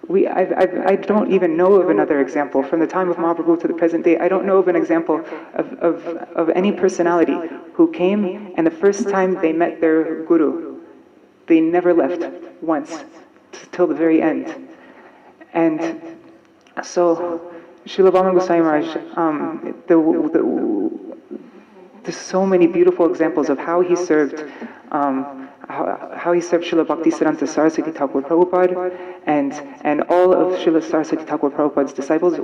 I don't even know of another example. From the time of Mahaprabhu to the present day, I don't know of an example of any personality who came and the first time they met their guru, they never left once till the very end. And so, Srila Vamana Goswami Maharaj, there's so many beautiful examples of how he served Srila Bhakti Siddhanta Saraswati Thakur Prabhupada and all of Srila Saraswati Thakur Prabhupada's disciples.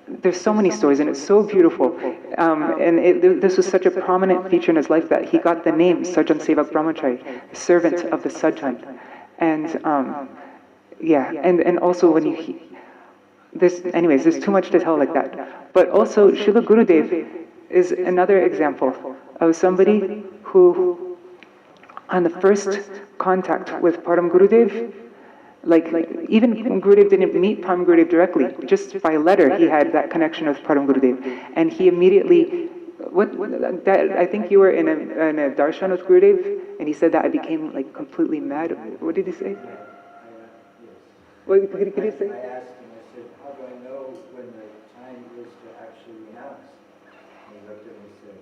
There's so many stories and it's so beautiful. This was such a prominent feature in his life that he got the name Sajjan Sevak Brahmachari, servant of the Sajjan. And also when there's too much to tell like that. But also Srila Gurudev is another example of somebody who, on the first contact with Param Gurudev, even Gurudev didn't meet Param Gurudev directly, just by letter he had that connection with Param Gurudev. And he immediately, I think you were in a darshan with Gurudev, and he said that I became completely mad. What did he say? What did he say? I asked him, I said, how do I know when the time is to actually renounce? And he looked at me and said,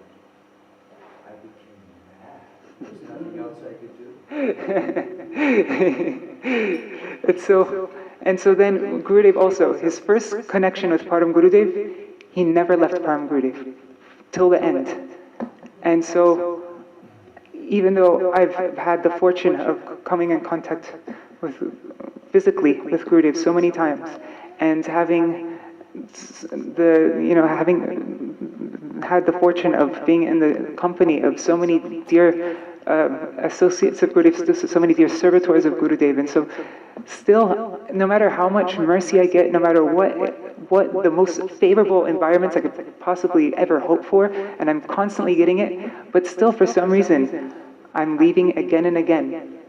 I became mad. There's nothing else I could do. And so then Gurudev also, his first connection with Param Gurudev, he never left Param Gurudev till the end. And so even though I've had the fortune of coming in contact physically with Gurudev so many times, and having had the fortune of being in the company of so many dear associates of Gurudev, so many dear servitors of Gurudev, and so still, no matter how much mercy I get, no matter what the most favorable environments I could possibly ever hope for, and I'm constantly getting it, but still for some reason, I'm leaving again and again.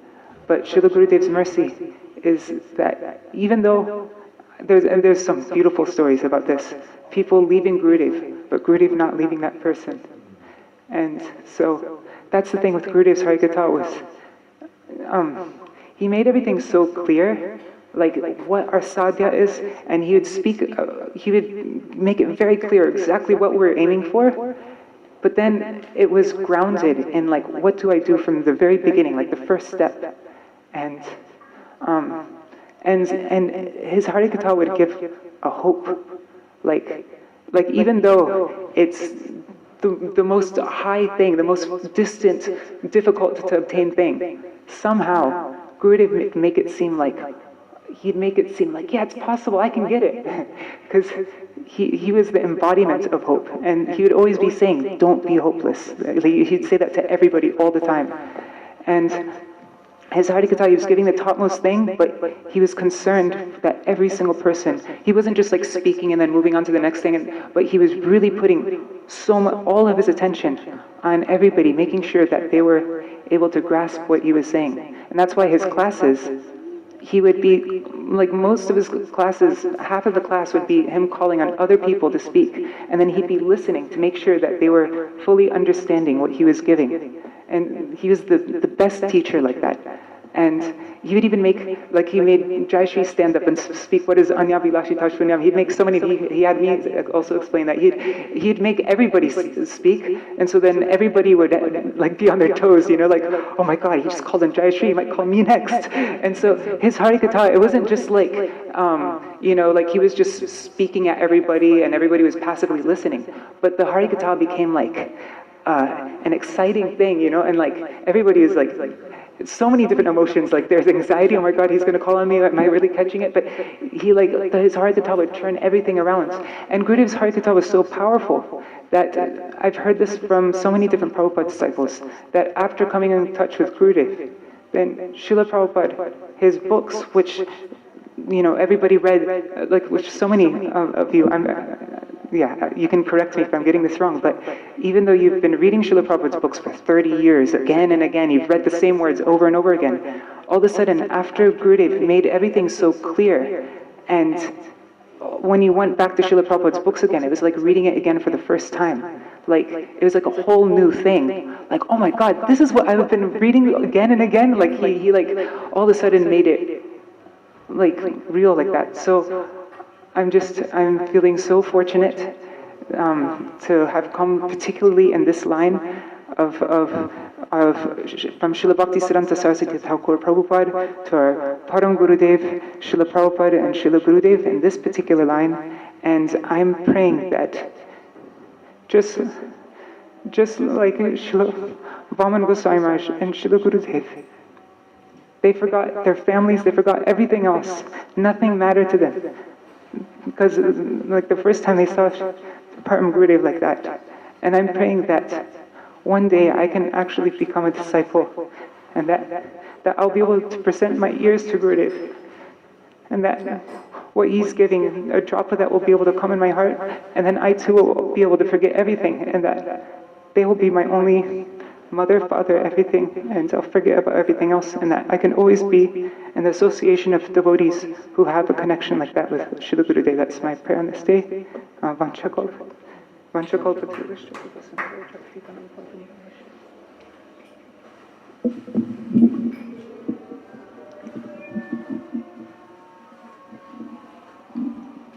But Srila Gurudev's mercy is that even though there's some beautiful stories about this, people leaving Gurudev, but Gurudev not leaving that person. And so that's the thing with Gurudev's Harikatha was, he made everything so clear, like what our sadhya is, and he would make it very clear exactly what we're aiming for, but then it was grounded in what do I do from the very beginning, the first step. And his Harikatha would give a hope, even though it's the most high thing, the most distant, difficult to obtain thing, somehow Gurudev would make it seem like, yeah, it's possible, I can get it. Because he was the embodiment of hope, and he would always be saying, don't be hopeless. He'd say that to everybody all the time. And his Harikatha, he was giving the topmost thing, but he was concerned that every single person, he wasn't just speaking and then moving on to the next thing, but he was really putting all of his attention on everybody, making sure that they were able to grasp what he was saying. And that's why his classes, he would be, like most of his classes, half of the class would be him calling on other people to speak, and then he'd be listening to make sure that they were fully understanding what he was giving. And he was the best teacher like that. And he would even make, like he made Jai Shri stand up and speak what is Anya Vilashi Tashpunyam. He'd make so many, he had me also explain that. He'd make everybody speak, and so then everybody would like be on their toes, you know, like, oh my God, he just called on Jai Shri, he might call me next. And so his Harikatha, it wasn't just like, you know, like he was just speaking at everybody and everybody was passively listening. But the Harikatha became like an exciting thing, you know, and like everybody is like so many different emotions, like there's anxiety, oh my God, he's going to call on me, am I really catching it? But he his Harikatha would turn everything around. And Gurudev's Harikatha was so powerful that I've heard this from so many different Prabhupada disciples, that after coming in touch with Gurudev, then Srila Prabhupada, his books, which, you know, everybody read, like which so many of you, yeah, you can correct me if I'm getting this wrong, but even though you've been reading Srila Prabhupada's books for 30 years, again and again, you've read the same words over and over again, all of a sudden, after Gurudev made everything so clear, and when you went back to Srila Prabhupada's books again, it was like reading it again for the first time. Like, it was like a whole new thing. Like, oh my God, this is what I've been reading again and again. Like, he like, all of a sudden made it, like real like that. So, I'm feeling so fortunate to have come particularly in this line of from Srila Bhakti Siddhanta Saraswati Thakur Prabhupada to our Param Gurudev, Srila Prabhupada and Srila Gurudev in this particular line. And I'm praying that just like Srila Vamana Goswami Maharaj and Srila Gurudev, they forgot their families, they forgot everything else. Nothing mattered to them. Because like the first time they saw Param Gurudev like that. And I'm praying that one day I can actually become a disciple, and that I'll be able to present my ears to Gurudev, and that what he's giving, a drop of that will be able to come in my heart, and then I too will be able to forget everything, and that they will be my only mother, father, everything, and I'll forget about everything else, and that I can always be in the association of devotees who have a connection like that with Srila Gurudev. That's my prayer on this day. Vanchakal.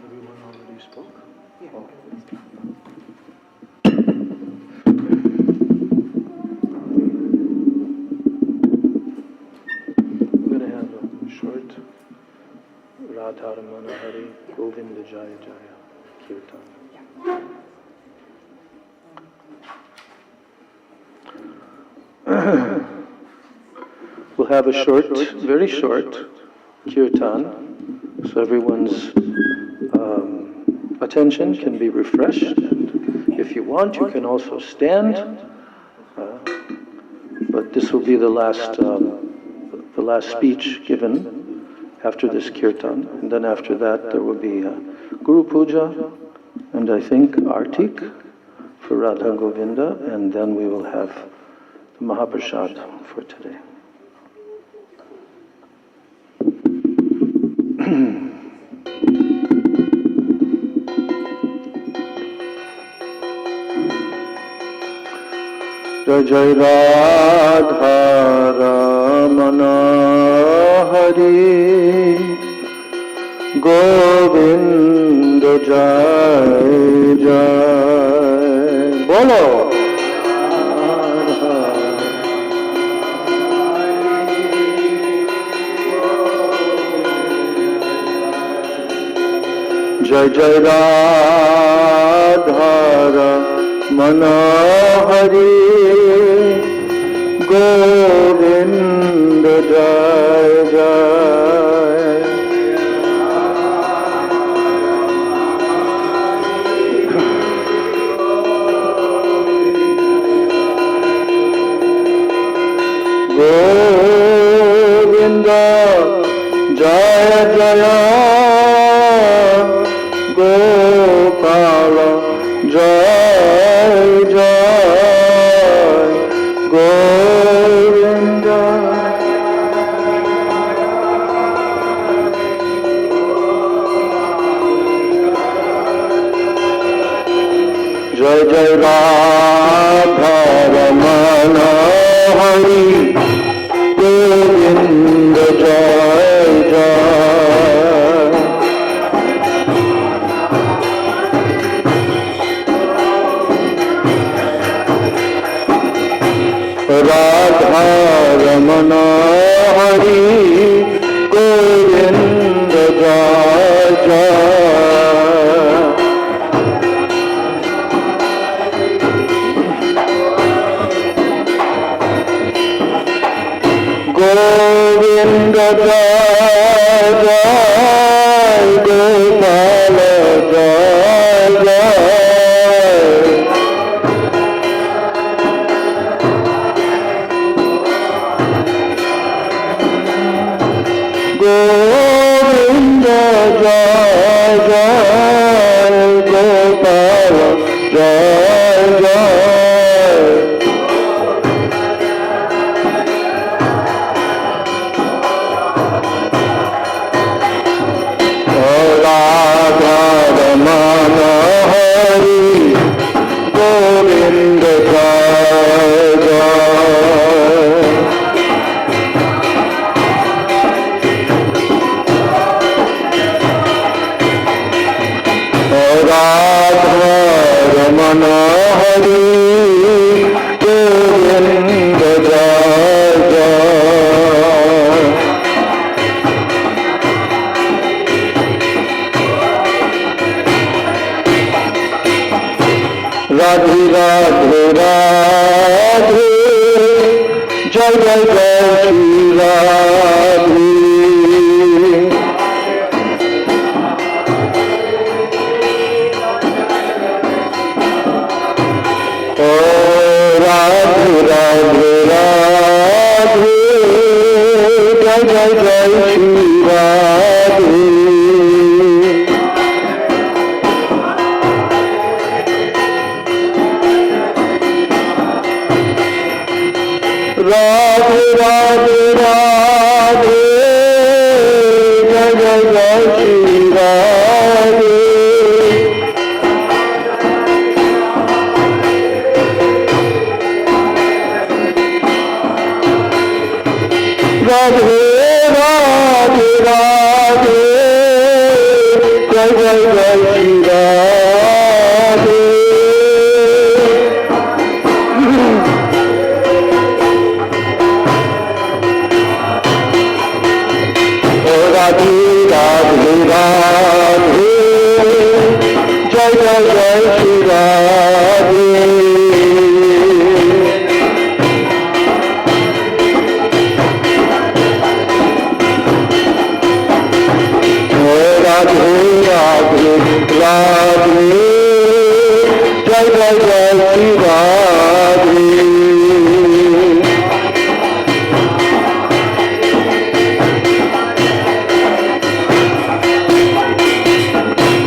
Everyone already spoke? Yeah. We're going to have a short Radharamana Hari Govinda Jaya Jaya Kirtan. We'll have a short, very short kirtan, so everyone's attention can be refreshed. And if you want, you can also stand. But this will be the last speech given after this kirtan, and then after that there will be Guru Puja, and I think Artik for Radha Govinda, and then we will have the Mahaprasad for today. Jai Jai Radha Ramana Hari Govinda Jai Jai Bolo Jai Jai Radha Ramana Hari Govinda Jai Jai Govinda Jaya Jaya Gopala Jai Jai Govinda Hari Govinda Jai Jai Radha Ramana Hari Govinda Jai Jai Govinda Jai Jai Gopala Jai Jai Govinda Jai Jai Gopala Jai Jai Radha Ramana Hari Govinda Jai Jai Radha Ramana Hari Govinda Jai Jai Radhe Radhe Radhe Jai Jai Jai Shri Radhe Oh Radhe Radhe Radhe Jai Jai Jai Shri Radhe Radhe Radhe Radhe Jai Jai Jai Shri Radhe Radhe Radhe Radhe Jai Jai Jai Shri Radhe Radhe Radhe Radhe Jai Jai Jai Shri Radhe Radhe Radhe Radhe Jai Jai Jai Shri Radhe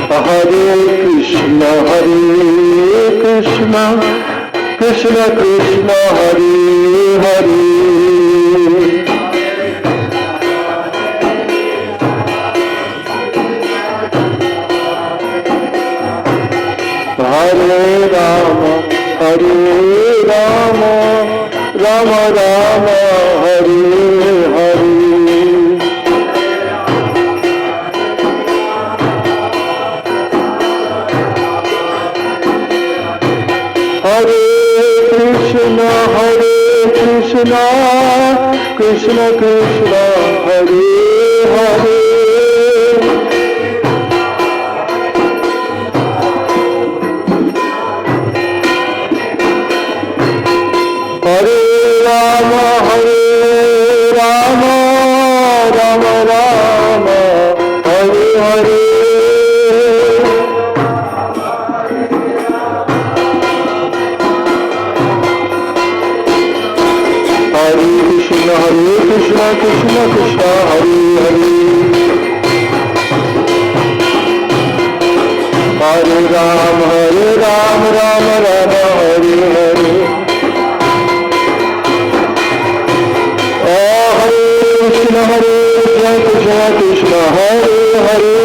Hare Krishna Krishna Krishna Hare Hare Hare Rama Hare Rama Rama Rama Hare Hare Hare Krishna Krishna Krishna Hare Hare Hare Rama Rama Rama Hare Hare Hare Krishna Krishna Krishna Hare Hare Hare Rama Rama Rama Hare Hare Hare Krishna Krishna Hare Hare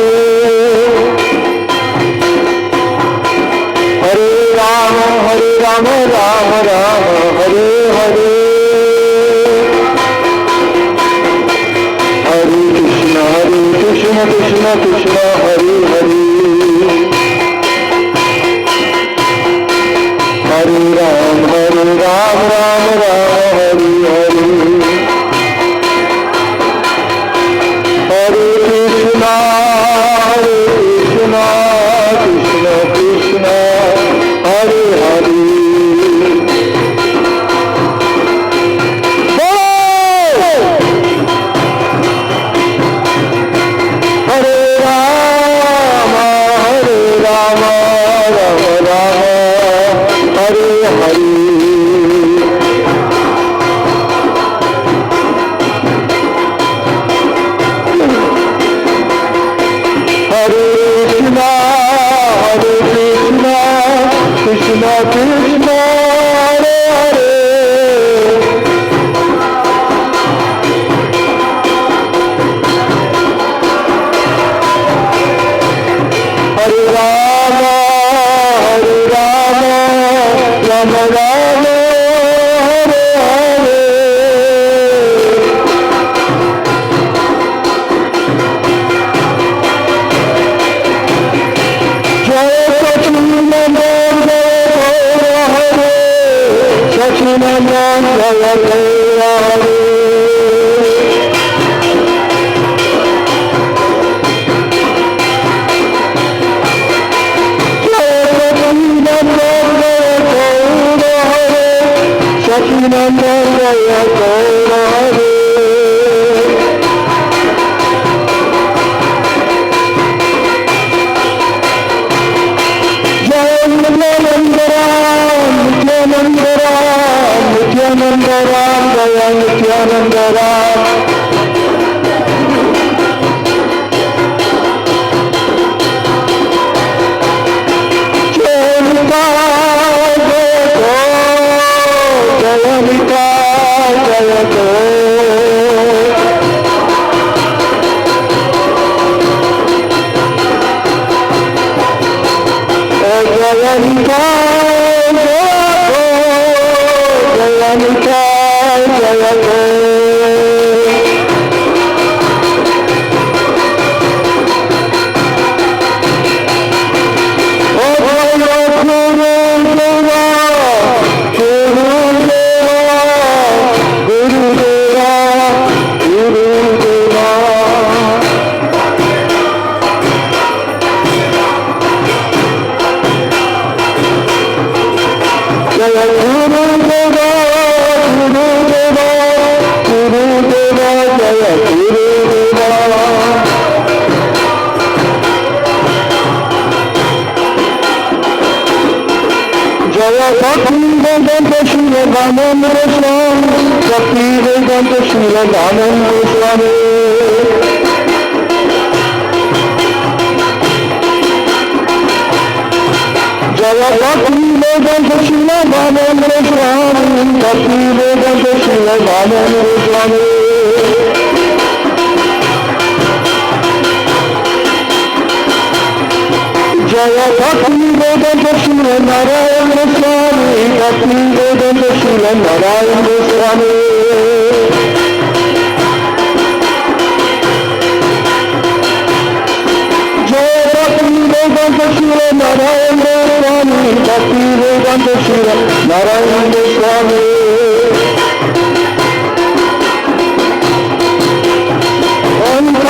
Hare Rama Rama Rama Hare Hare Krishna Hare Hare Hare Ram Ram Ram Hare Hare Hare Krishna Krishna Krishna Hare Hare Krishna Krishna Hare Hare Hare Rama Rama Rama Hare Hare Jaya Sachinanda Sachinanda Jaya Jaya Hare Sachinanda Jaya Jaya Hare Jaya Nityananda Ram Jaya Nityananda Ram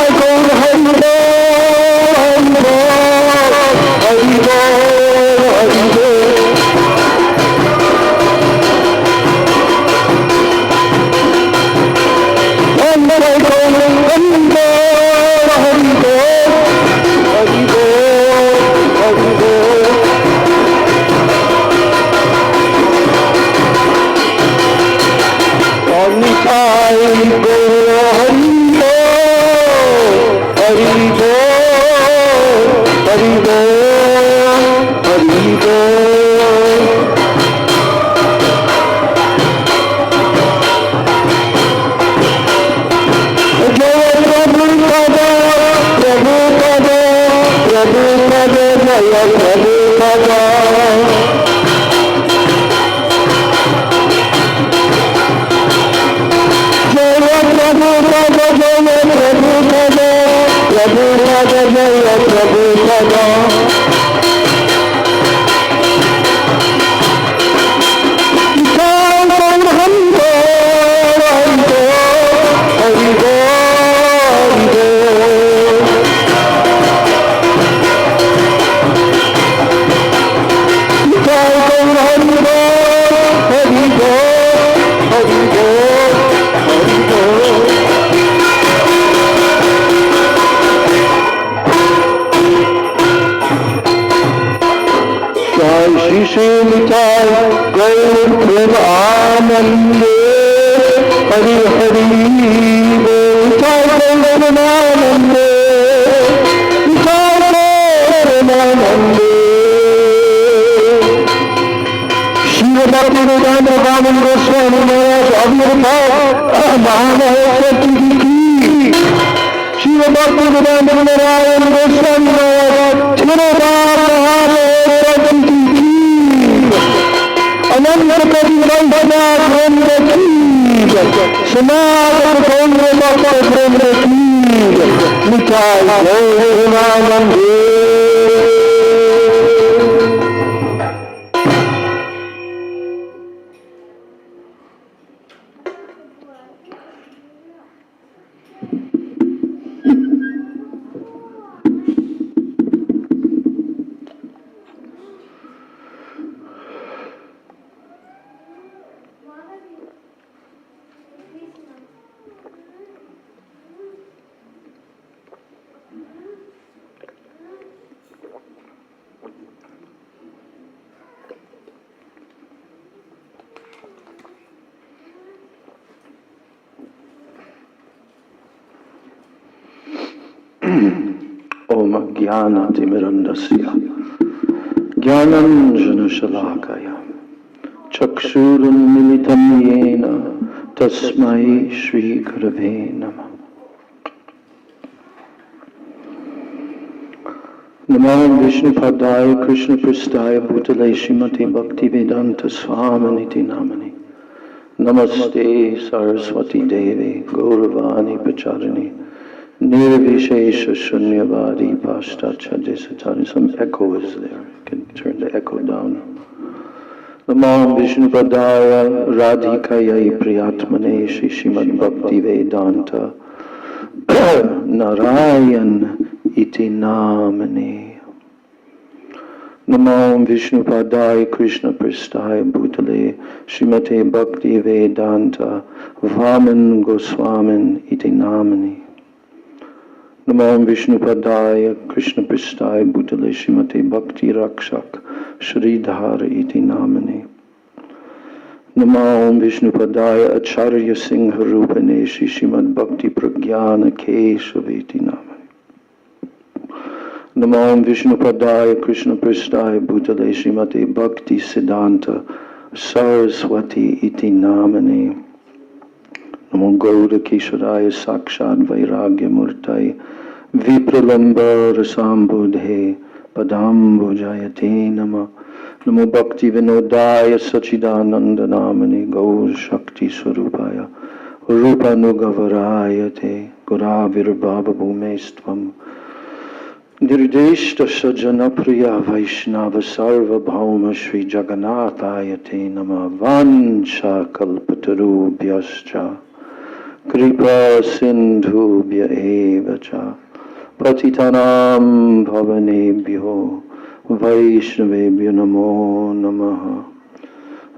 Prabhu जय प्रभु सदा श्रीनिताय गौर प्रेम आनंदे हरि हरि बोल प्रेमानंदे प्रेमानंदे शिव भक्ति वेदांत वामन गोस्वामी महाराज आविर्भाव महामहोत्सव की शिव भक्ति वेदांत नारायण गोस्वामी महाराज थिरुवार महामहोत्सव की अनंत कवि वंदना ब्रह्म की समागम ब्रह्म भक्त ब्रह्म की निताय गौरानंदे ओम ज्ञानातिमिरन्दस्य ज्ञानाञ्जनशलाकय चक्षुरुन्मिलितं येन तस्मै श्रीगुरवे नमः। नमो विष्णुपदाय कृष्णपृष्ठाय भूतले श्रीमते भक्तिवेदांत स्वामिनिति नामनि। नमस्ते सरस्वती देवे गौरवाणी प्रचारिणे निर्विशेष शून्यवादी pashtacha desatani. Some echo is there. You can turn the echo down. Namo Vishnupadaya Radhikaya Priyatmane Shri Srimad Bhakti Vedanta Narayan Iti Namane. Namo Vishnupadaya Krishna Prasthaya Bhutale Srimate Bhakti Vedanta Vamana Goswamin Iti Namane. Namo Vishnupadaya Krishna Prasthaya Bhutale Srimate Bhakti Rakshak Shridhara Iti Namane. Namo Vishnupadaya Acharya Singha Rupane Shri Srimad Bhakti Pragyana Keshav Iti Namane. Namo Vishnupadaya Krishna Prasthaya Bhutale Srimate Bhakti Siddhanta Saraswati Iti Namane. Namo Gauda Keshwaraya Sakshad Vairagya Murtai Vipralamba Rasambudhe Padambujayate Nama. Namo Bhakti Vinodaya Sachidananda Namani Gaur Shakti Swarupaya Rupanugavarayate Guravir Baba Bhumestvam Nirdeshta Sajana Priya Vaishnava Sarva Bhauma Shri Jagannathayate Nama. Vancha Kalpatarubhyascha Kripa Sindhubhya Evacha Patitanam Bhavanebhyo Vaishnavebhyo Namo Namaha.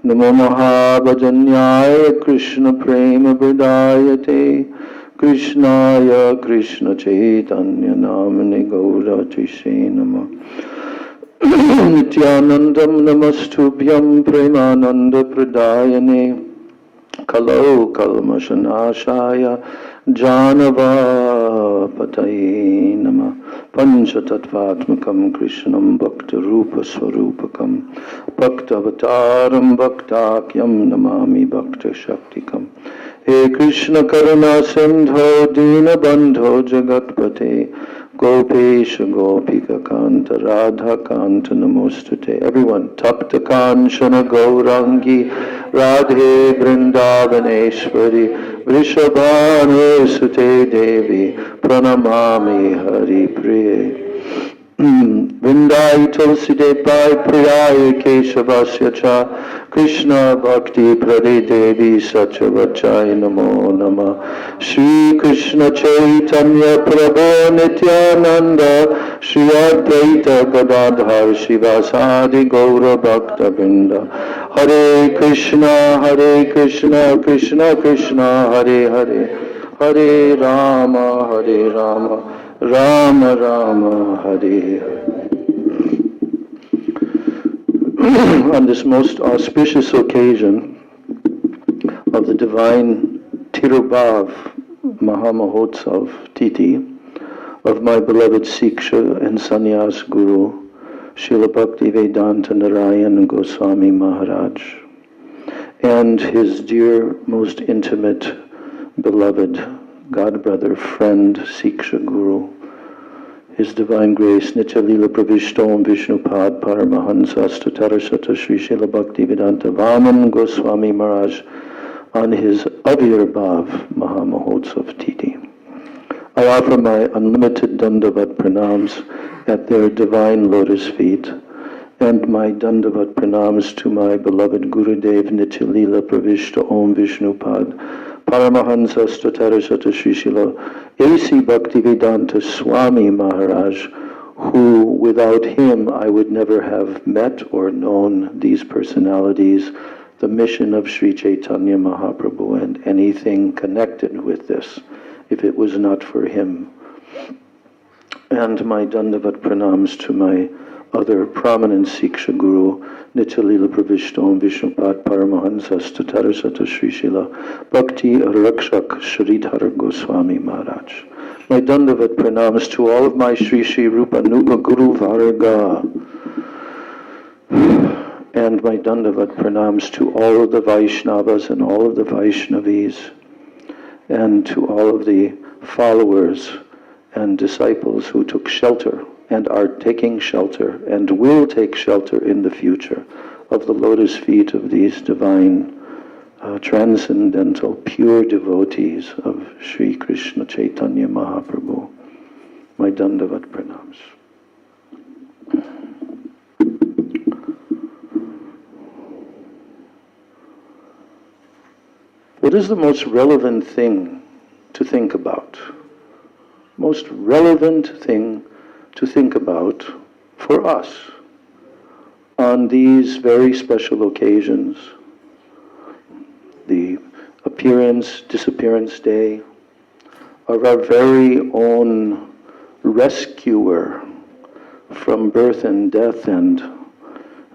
Namo Mahabhajanyaya Krishna Prema Vridayate Krishnaya Krishna Chaitanya Namane Gaura Tishe Nama. Nityanandam Namastubhyam Premananda Pradayane Kalo Kalmashanashaya Janava Pataye Nama. Panchatattvatmakam Krishnam Bhakta Rupa Swarupakam Bhakta Avataram Bhaktakyam Namami Bhakta Shaktikam. He Krishna Karuna Sindho Dina Bandho Jagatpate Gopesha Gopika Kanta Radha Kanta Namostute. Everyone, Tapta Kanchana Gaurangi Radhe Vrindavaneshwari Vrishabhanu Sute Devi Pranamami Hari Priye. Vrindai Tulsi Depai Priyai Keshavasya Cha Krishna Bhakti Prade Devi Sachavachai Namo Nama Shri Krishna Chaitanya Prabhu Nityananda Shri Advaita Gadadhar Shivasadi Gaura Bhakta Vrinda Hare Krishna Krishna Krishna Hare Hare Hare Rama Rama Rama Hare Hare. On this most auspicious occasion of the divine Tirubhav Mahamahotsav Titi of my beloved Siksha and Sannyas Guru Srila Bhaktivedanta Narayan Goswami Maharaj and his dear, most intimate, beloved godbrother, friend, Siksha Guru, His Divine Grace, Nitya Lila Pravishtom Vishnupad Paramahansa Statarasata Sri Srila Bhaktivedanta Vamana Goswami Maharaj on his Avirbhav Mahamahotsav Titi. I offer my unlimited Dandavat Pranams at their divine lotus feet, and my Dandavat Pranams to my beloved Gurudev Nitya Lila Pravishta Om Vishnupad Paramahansa Statarasata Sri Srila A.C. Bhaktivedanta Swami Maharaj, who without him I would never have met or known these personalities, the mission of Sri Chaitanya Mahaprabhu and anything connected with this, if it was not for him. And my Dandavat Pranams to my other prominent Siksha Guru, Nitya Lila Pravishtom Vishnupad Paramahansa Statarasata Sri Srila Bhakti Rakshak Shridhar Goswami Maharaj. My Dandavat Pranams to all of my Sri Sri Rupa Nuga Guru Varga, and my Dandavat Pranams to all of the Vaishnavas and all of the Vaishnavis, and to all of the followers and disciples who took shelter and are taking shelter and will take shelter in the future of the lotus feet of these divine, transcendental, pure devotees of Sri Krishna Chaitanya Mahaprabhu. My Dandavat Pranams. What is the most relevant thing to think about? Most relevant thing to think about for us on these very special occasions, the appearance, disappearance day of our very own rescuer from birth and death and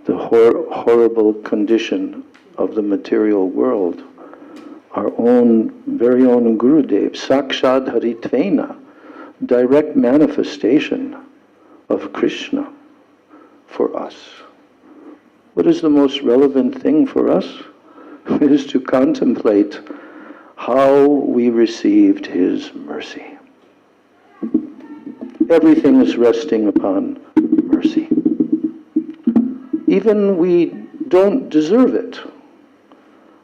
the horrible condition of the material world, our own, very own Gurudev, Sakshad Haritvena, direct manifestation of Krishna for us. What is the most relevant thing for us? It is to contemplate how we received his mercy. Everything is resting upon mercy. Even we don't deserve it,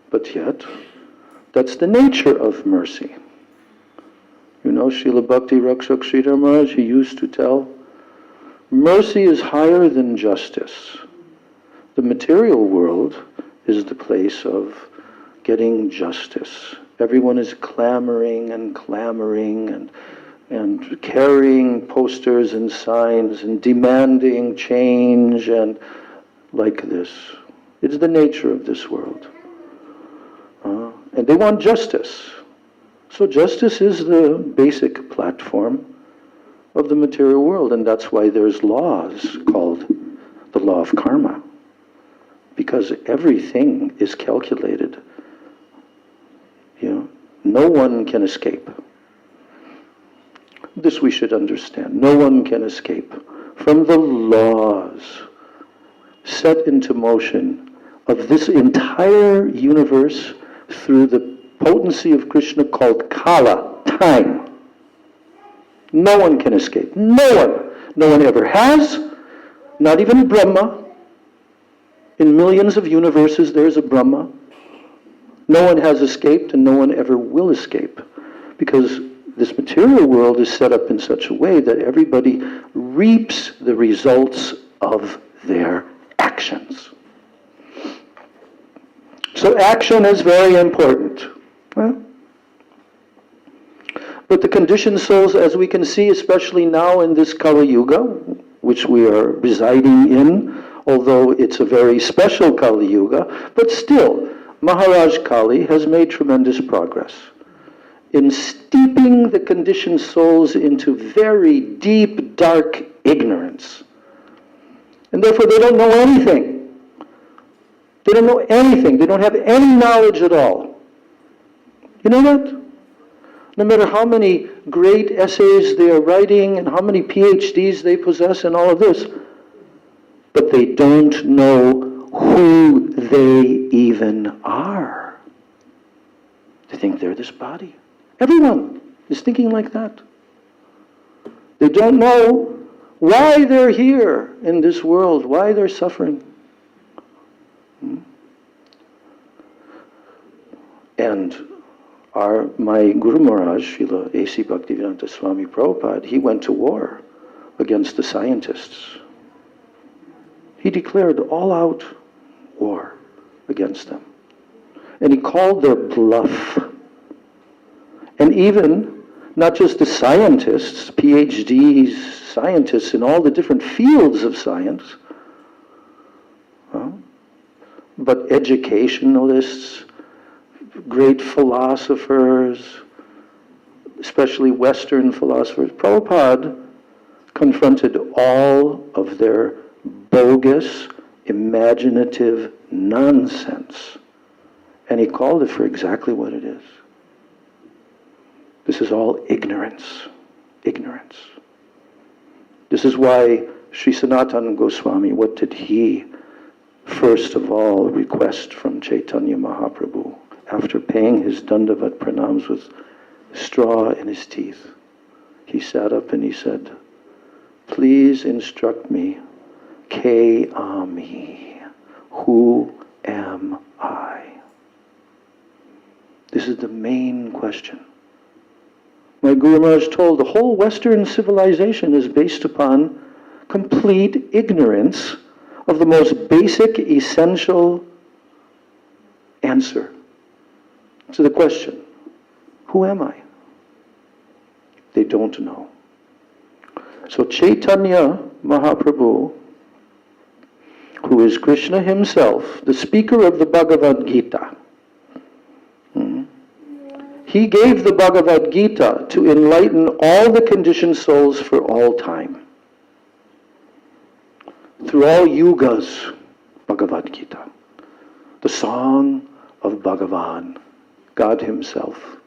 but yet that's the nature of mercy. You know, Srila Bhakti Rakshak Sridhar Maharaj, he used to tell, mercy is higher than justice. The material world is the place of getting justice. Everyone is clamoring and carrying posters and signs and demanding change and like this. It's the nature of this world. And they want justice. So justice is the basic platform of the material world, and that's why there's laws called the law of karma, because everything is calculated. You know, no one can escape. This we should understand. No one can escape from the laws set into motion of this entire universe through the potency of Krishna called Kala, time. No one can escape. No one. No one ever has. Not even Brahma. In millions of universes, there's a Brahma. No one has escaped, and no one ever will escape. Because this material world is set up in such a way that everybody reaps the results of their actions. So action is very important. But the conditioned souls, as we can see, especially now in this Kali Yuga, which we are residing in, although it's a very special Kali Yuga, but still, Maharaj Kali has made tremendous progress in steeping the conditioned souls into very deep, dark ignorance. And therefore they don't know anything. They don't know anything. They don't have any knowledge at all. You know that? No matter how many great essays they are writing and how many PhDs they possess and all of this, but they don't know who they even are. They think they're this body. Everyone is thinking like that. They don't know why they're here in this world, why they're suffering. And my Guru Maharaj, Srila A.C. Bhaktivedanta Swami Prabhupada, he went to war against the scientists. He declared all-out war against them. And he called their bluff. And even, not just the scientists, PhDs, scientists in all the different fields of science, but educationalists, great philosophers, especially Western philosophers. Prabhupada confronted all of their bogus, imaginative nonsense. And he called it for exactly what it is. This is all ignorance. Ignorance. This is why Sri Sanatana Goswami, what did he first of all request from Chaitanya Mahaprabhu after paying his Dandavat pranams with straw in his teeth? He sat up and he said, "Please instruct me, K Ami, who am I?" This is the main question. My Guru Maharaj told the whole Western civilization is based upon complete ignorance of the most basic, essential answer to the question, who am I? They don't know. So Chaitanya Mahaprabhu, who is Krishna himself, the speaker of the Bhagavad Gita, he gave the Bhagavad Gita to enlighten all the conditioned souls for all time. Through all yugas, Bhagavad Gita. The song of Bhagavan, God himself.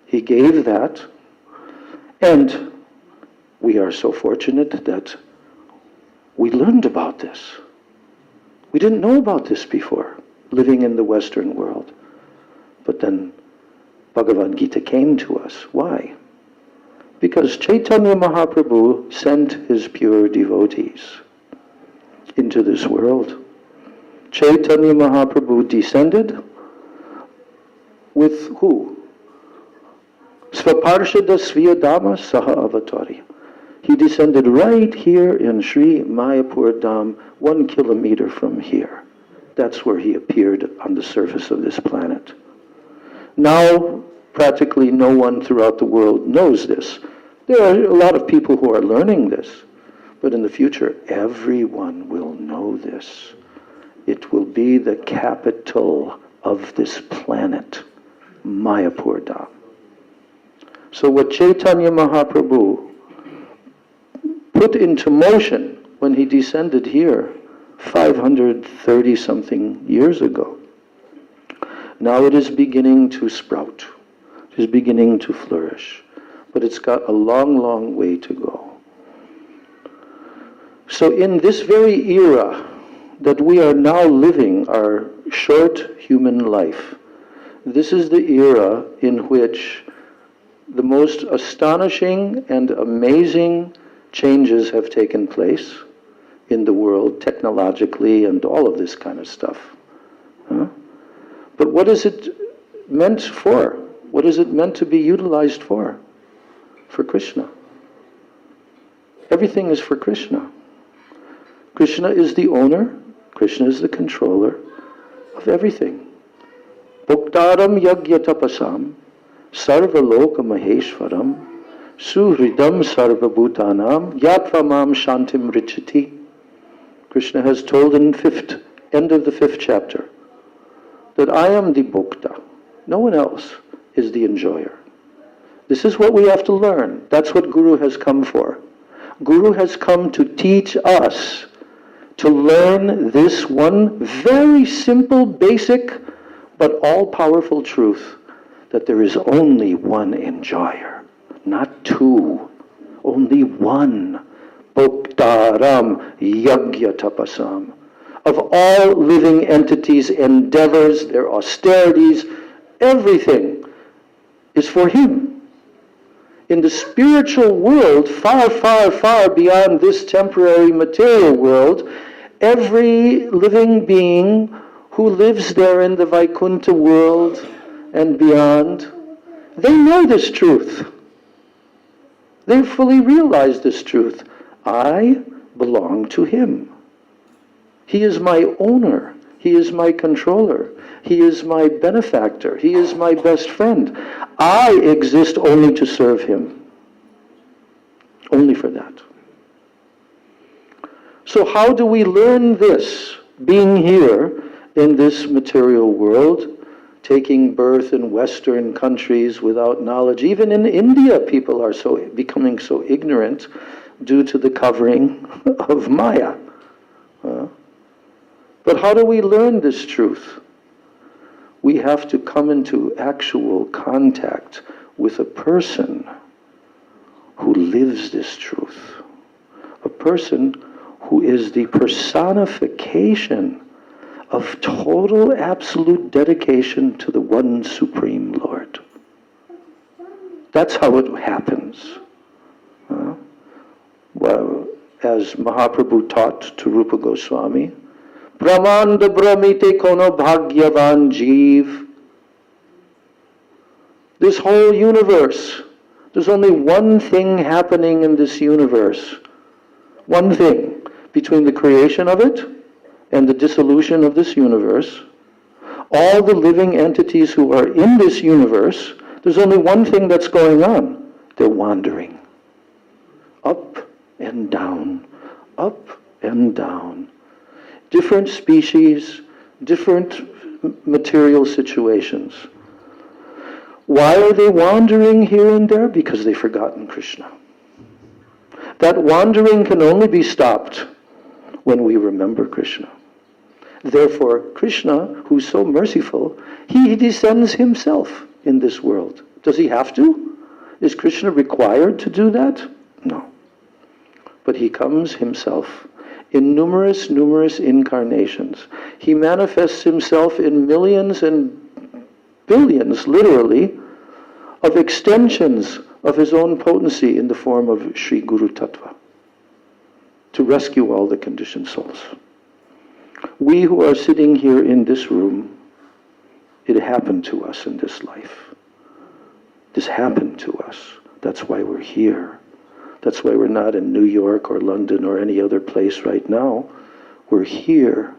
He gave that, and we are so fortunate that we learned about this. We didn't know about this before, living in the Western world. But then Bhagavad Gita came to us. Why? Because Chaitanya Mahaprabhu sent his pure devotees into this world. Chaitanya Mahaprabhu descended with who? Svaparshada Sviyadama Saha Avatari. He descended right here in Sri Maypur Dham, 1 kilometer from here. That's where he appeared on the surface of this planet. Now, practically no one throughout the world knows this. There are a lot of people who are learning this, but in the future, everyone will know this. It will be the capital of this planet, Mayapur Dham. So what Chaitanya Mahaprabhu put into motion when he descended here 530-something years ago, now it is beginning to sprout. It is beginning to flourish. But it's got a long, long way to go. So in this very era that we are now living, our short human life, this is the era in which the most astonishing and amazing changes have taken place in the world, technologically and all of this kind of stuff. Huh? But what is it meant for? What is it meant to be utilized for? For Krishna. Everything is for Krishna. Krishna is the owner, Krishna is the controller of everything. Bhoktaram yagyatapasam sarvaloka maheshwaram suhridam sarvabhutanam yatvamam shantim richati. Krishna has told in end of the 5th chapter that I am the Bhokta. No one else is the enjoyer. This is what we have to learn. That's what Guru has come for. Guru has come to teach us to learn this one very simple, basic, but all-powerful truth, that there is only one enjoyer, not two, only one. Bhoktaram yagya tapasam. Of all living entities' endeavors, their austerities, everything is for him. In the spiritual world, far, far, far beyond this temporary material world, every living being who lives there in the Vaikuntha world and beyond, they know this truth. They fully realize this truth. I belong to him. He is my owner. He is my controller. He is my benefactor. He is my best friend. I exist only to serve him. Only for that. So how do we learn this, being here in this material world, taking birth in Western countries without knowledge? Even in India, people are becoming so ignorant due to the covering of Maya. But how do we learn this truth? We have to come into actual contact with a person who lives this truth. A person who is the personification of total, absolute dedication to the one Supreme Lord. That's how it happens. Well, as Mahaprabhu taught to Rupa Goswami, Brahmanda Brahmite Kono Bhagyavan Jeev. This whole universe, there's only one thing happening in this universe. One thing. Between the creation of it and the dissolution of this universe, all the living entities who are in this universe, there's only one thing that's going on. They're wandering. Up and down, up and down. Different species, different material situations. Why are they wandering here and there? Because they've forgotten Krishna. That wandering can only be stopped when we remember Krishna. Therefore, Krishna, who's so merciful, he descends himself in this world. Does he have to? Is Krishna required to do that? No. But he comes himself in numerous, numerous incarnations. He manifests himself in millions and billions, literally, of extensions of his own potency in the form of Sri Guru Tattva, to rescue all the conditioned souls. We who are sitting here in this room, it happened to us in this life. This happened to us. That's why we're here. That's why we're not in New York or London or any other place right now. We're here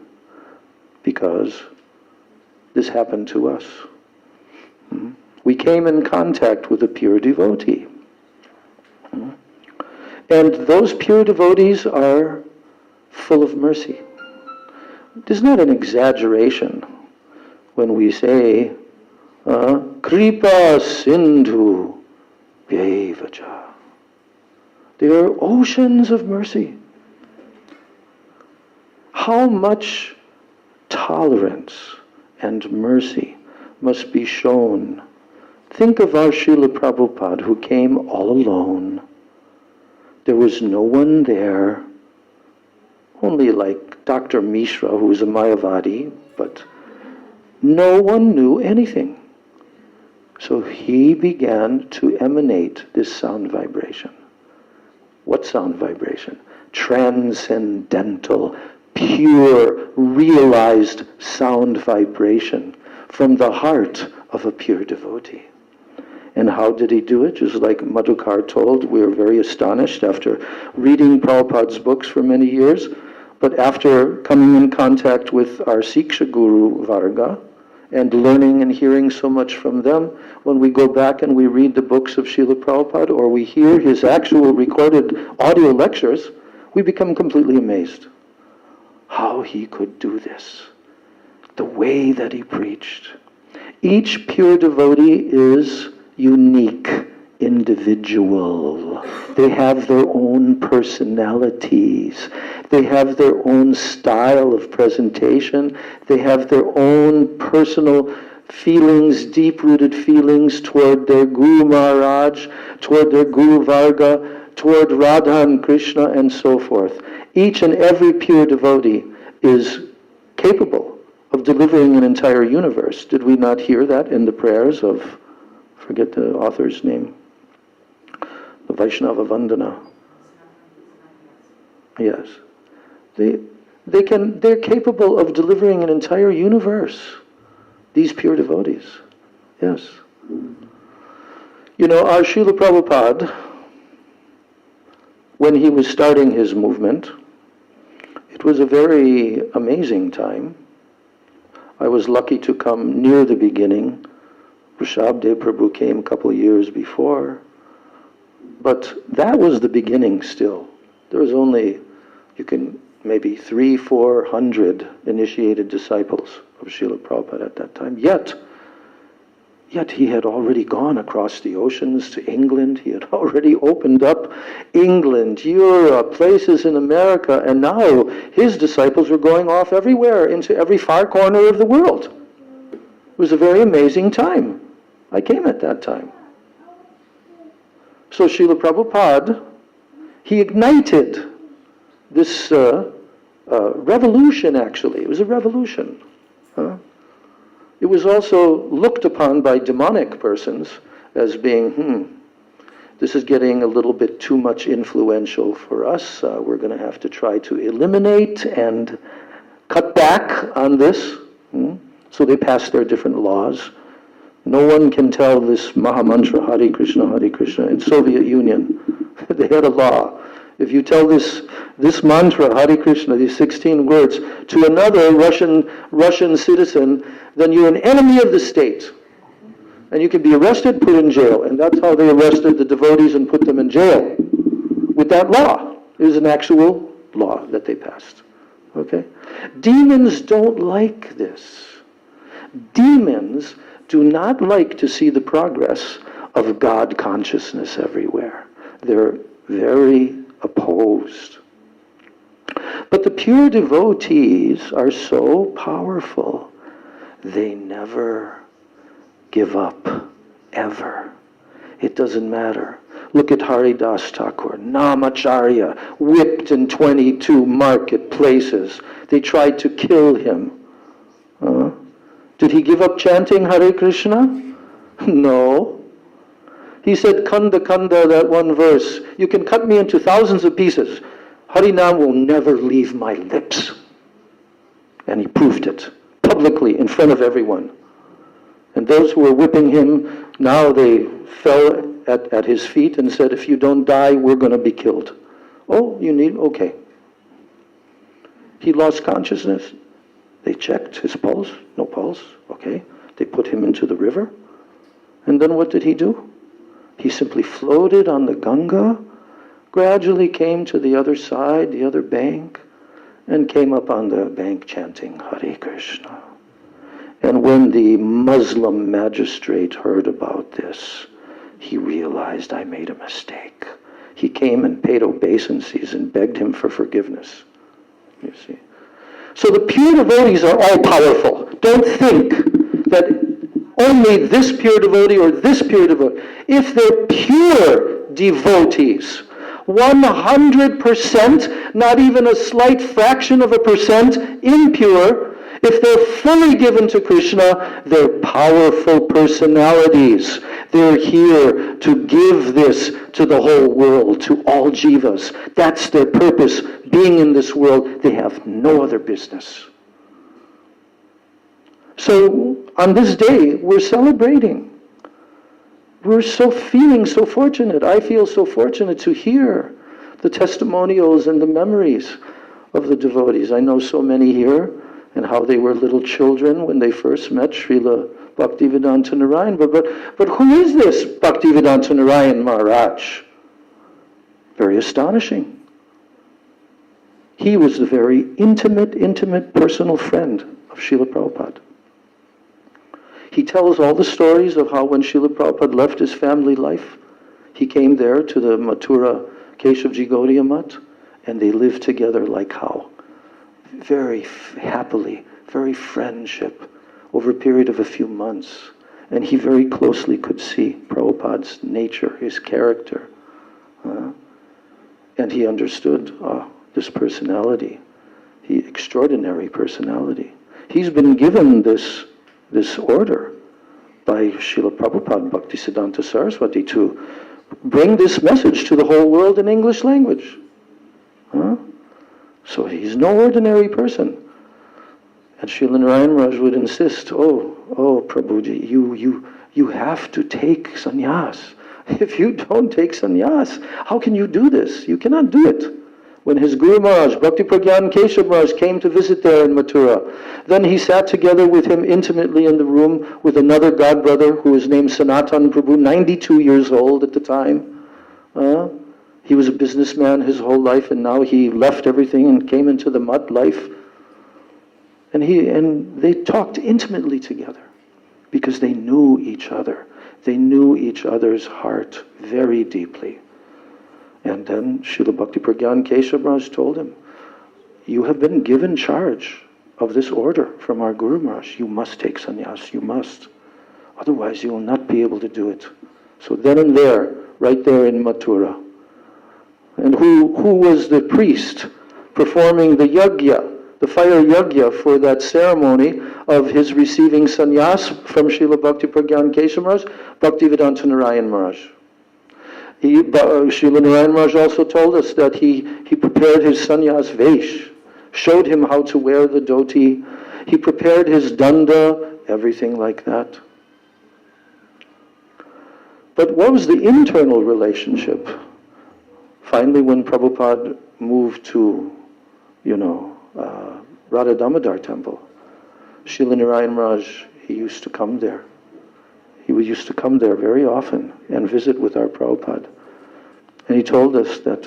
because this happened to us. We came in contact with a pure devotee. And those pure devotees are full of mercy. It is not an exaggeration when we say, Kripa Sindhu Vyevaja. They are oceans of mercy. How much tolerance and mercy must be shown. Think of our Srila Prabhupada, who came all alone. There was no one there, only like Dr. Mishra, who was a Mayavadi, but no one knew anything. So he began to emanate this sound vibration. What sound vibration? Transcendental, pure, realized sound vibration from the heart of a pure devotee. And how did he do it? Just like Madhukar told, we were very astonished after reading Prabhupada's books for many years, but after coming in contact with our Siksha Guru Varga, and learning and hearing so much from them, when we go back and we read the books of Srila Prabhupada or we hear his actual recorded audio lectures, we become completely amazed how he could do this, the way that he preached. Each pure devotee is unique, individual. They have their own personalities. They have their own style of presentation. They have their own personal feelings, deep-rooted feelings toward their Guru Maharaj, toward their Guru Varga, toward Radha and Krishna, and so forth. Each and every pure devotee is capable of delivering an entire universe. Did we not hear that in the prayers of, forget the author's name, the Vaishnava Vandana? Yes. They're capable of delivering an entire universe, these pure devotees. Yes. You know, our Srila Prabhupada, when he was starting his movement, it was a very amazing time. I was lucky to come near the beginning. Rishabdev Prabhu came a couple of years before. But that was the beginning still. There was only, maybe 300-400 initiated disciples of Srila Prabhupada at that time. Yet he had already gone across the oceans to England. He had already opened up England, Europe, places in America, and now his disciples were going off everywhere, into every far corner of the world. It was a very amazing time. I came at that time. So Srila Prabhupada, he ignited this revolution, actually. It was a revolution. It was also looked upon by demonic persons as being, this is getting a little bit too much influential for us. We're going to have to try to eliminate and cut back on this. So they passed their different laws. No one can tell this Mahamantra, Hare Krishna, in Soviet Union. They had a law. If you tell this mantra, Hare Krishna, these 16 words, to another Russian citizen, then you're an enemy of the state. And you can be arrested, put in jail. And that's how they arrested the devotees and put them in jail. With that law. It was an actual law that they passed. Okay? Demons don't like this. Demons do not like to see the progress of God consciousness everywhere. They're very opposed. But the pure devotees are so powerful, they never give up, ever. It doesn't matter. Look at Haridas Thakur, Namacharya, whipped in 22 marketplaces. They tried to kill him. Did he give up chanting Hare Krishna? No. He said, Kanda, Kanda, that one verse, you can cut me into thousands of pieces. Harinam will never leave my lips. And he proved it publicly in front of everyone. And those who were whipping him, now they fell at his feet and said, if you don't die, we're going to be killed. Oh, you need, okay. He lost consciousness. They checked his pulse, no pulse, okay. They put him into the river. And then what did he do? He simply floated on the Ganga, gradually came to the other side, the other bank, and came up on the bank chanting Hare Krishna. And when the Muslim magistrate heard about this, he realized, I made a mistake. He came and paid obeisances and begged him for forgiveness. You see. So the pure devotees are all powerful. Don't think that only this pure devotee or this pure devotee. If they're pure devotees, 100%, not even a slight fraction of a percent impure, If they're fully given to Krishna, they're powerful personalities. They're here to give this to the whole world, to all jivas. That's their purpose, being in this world. They have no other business. So on this day, we're celebrating. We're feeling so fortunate. I feel so fortunate to hear the testimonials and the memories of the devotees. I know so many here, and how they were little children when they first met Srila Bhaktivedanta Narayan. But who is this Bhaktivedanta Narayan Maharaj? Very astonishing. He was the very intimate personal friend of Srila Prabhupada. He tells all the stories of how when Srila Prabhupada left his family life, he came there to the Mathura Keshavji Gaudiya Math, and they lived together like how? Very happily, very friendship, over a period of a few months. And he very closely could see Prabhupada's nature, his character. And he understood this personality, the extraordinary personality. He's been given this order by Srila Prabhupada Bhaktisiddhanta Saraswati to bring this message to the whole world in English language. So he's no ordinary person. And Srila Narayan Maharaj would insist, oh Prabhuji, you have to take sannyas. If you don't take sannyas, how can you do this? You cannot do it. When his Guru Maharaj, Bhakti Pragyan Keshav Maharaj, came to visit there in Mathura, then he sat together with him intimately in the room with another godbrother who was named Sanatan Prabhu, 92 years old at the time. He was a businessman his whole life, and now he left everything and came into the mud life. And they talked intimately together because they knew each other. They knew each other's heart very deeply. And then Srila Bhakti Pragyan Keshav Maharaj told him, you have been given charge of this order from our Guru Maharaj. You must take sannyas, you must. Otherwise you will not be able to do it. So then and there, right there in Mathura. And who was the priest performing the yajna, the fire yajna for that ceremony of his receiving sannyas from Srila Bhakti Pragyan Keshav Maharaj? Bhaktivedanta Narayan Maharaj. Srila Narayan Maharaj also told us that he prepared his sannyas vesh, showed him how to wear the dhoti, he prepared his danda, everything like that. But what was the internal relationship? Finally, when Prabhupada moved to, Radha Damodar temple, Srila Narayan Maharaj, he used to come there. He used to come there very often and visit with our Prabhupada. And he told us that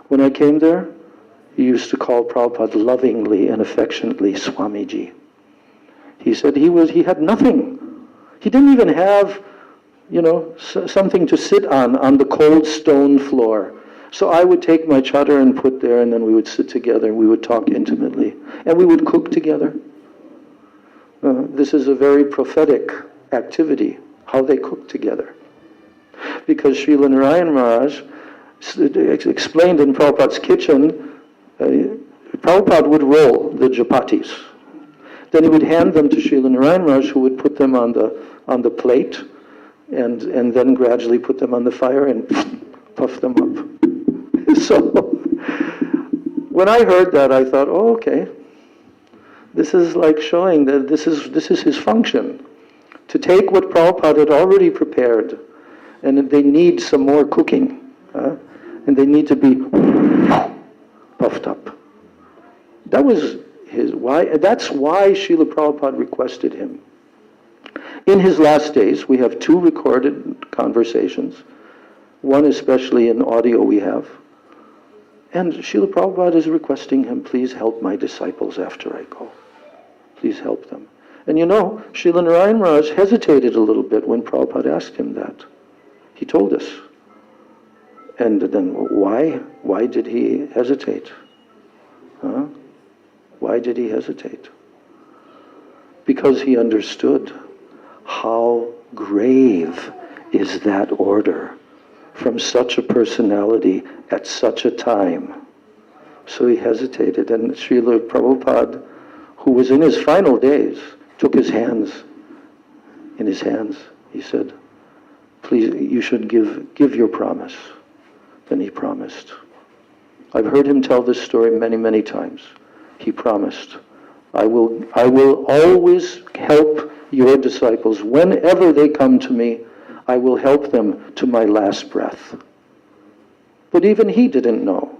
when I came there, he used to call Prabhupada lovingly and affectionately Swamiji. He said he had nothing. He didn't even have, something to sit on the cold stone floor. So I would take my chadar and put there, and then we would sit together and we would talk intimately. And we would cook together. This is a very prophetic activity, how they cook together. Because Srila Narayan Maharaj explained in Prabhupada's kitchen, Prabhupada would roll the chapatis. Then he would hand them to Srila Narayan Maharaj, who would put them on the plate and then gradually put them on the fire and puff them up. So when I heard that, I thought, okay, this is like showing that this is his function. To take what Prabhupada had already prepared, and they need some more cooking, and they need to be puffed up. That was why. That's why Srila Prabhupada requested him. In his last days, we have 2 recorded conversations, one especially in audio we have, and Srila Prabhupada is requesting him, please help my disciples after I go. Please help them. And Srila Narayan Maharaj hesitated a little bit when Prabhupada asked him that. He told us. And then why? Why did he hesitate? Why did he hesitate? Because he understood how grave is that order from such a personality at such a time. So he hesitated. And Srila Prabhupada, who was in his final days, took his hands in his hands. He said, please, you should give your promise. Then he promised. I've heard him tell this story many, many times. He promised, I will always help your disciples. Whenever they come to me, I will help them to my last breath. But even he didn't know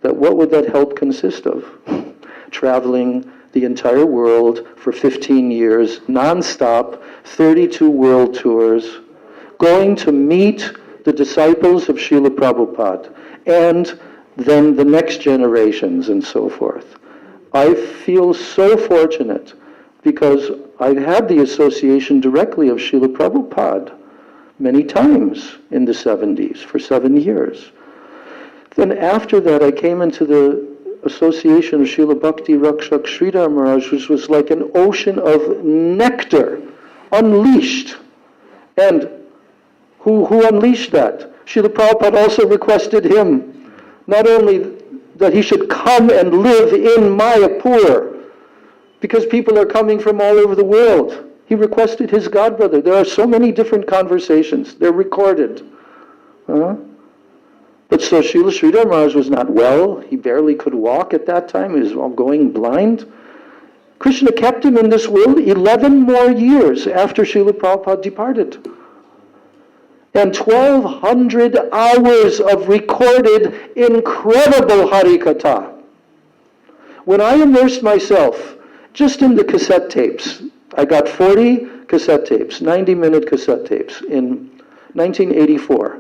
that what would that help consist of? Traveling the entire world for 15 years, non-stop, 32 world tours, going to meet the disciples of Srila Prabhupada, and then the next generations and so forth. I feel so fortunate because I've had the association directly of Srila Prabhupada many times in the 70s, for 7 years. Then after that, I came into the association of Srila Bhakti Rakshak Sridhar Maharaj, which was like an ocean of nectar, unleashed. And who unleashed that? Srila Prabhupada also requested him, not only that he should come and live in Maypur, because people are coming from all over the world. He requested his godbrother. There are so many different conversations. They're recorded. But so Srila Sridhar Maharaj was not well. He barely could walk at that time. He was all going blind. Krishna kept him in this world 11 more years after Srila Prabhupada departed. And 1,200 hours of recorded incredible Harikatha. When I immersed myself just in the cassette tapes, I got 40 cassette tapes, 90-minute cassette tapes in 1984,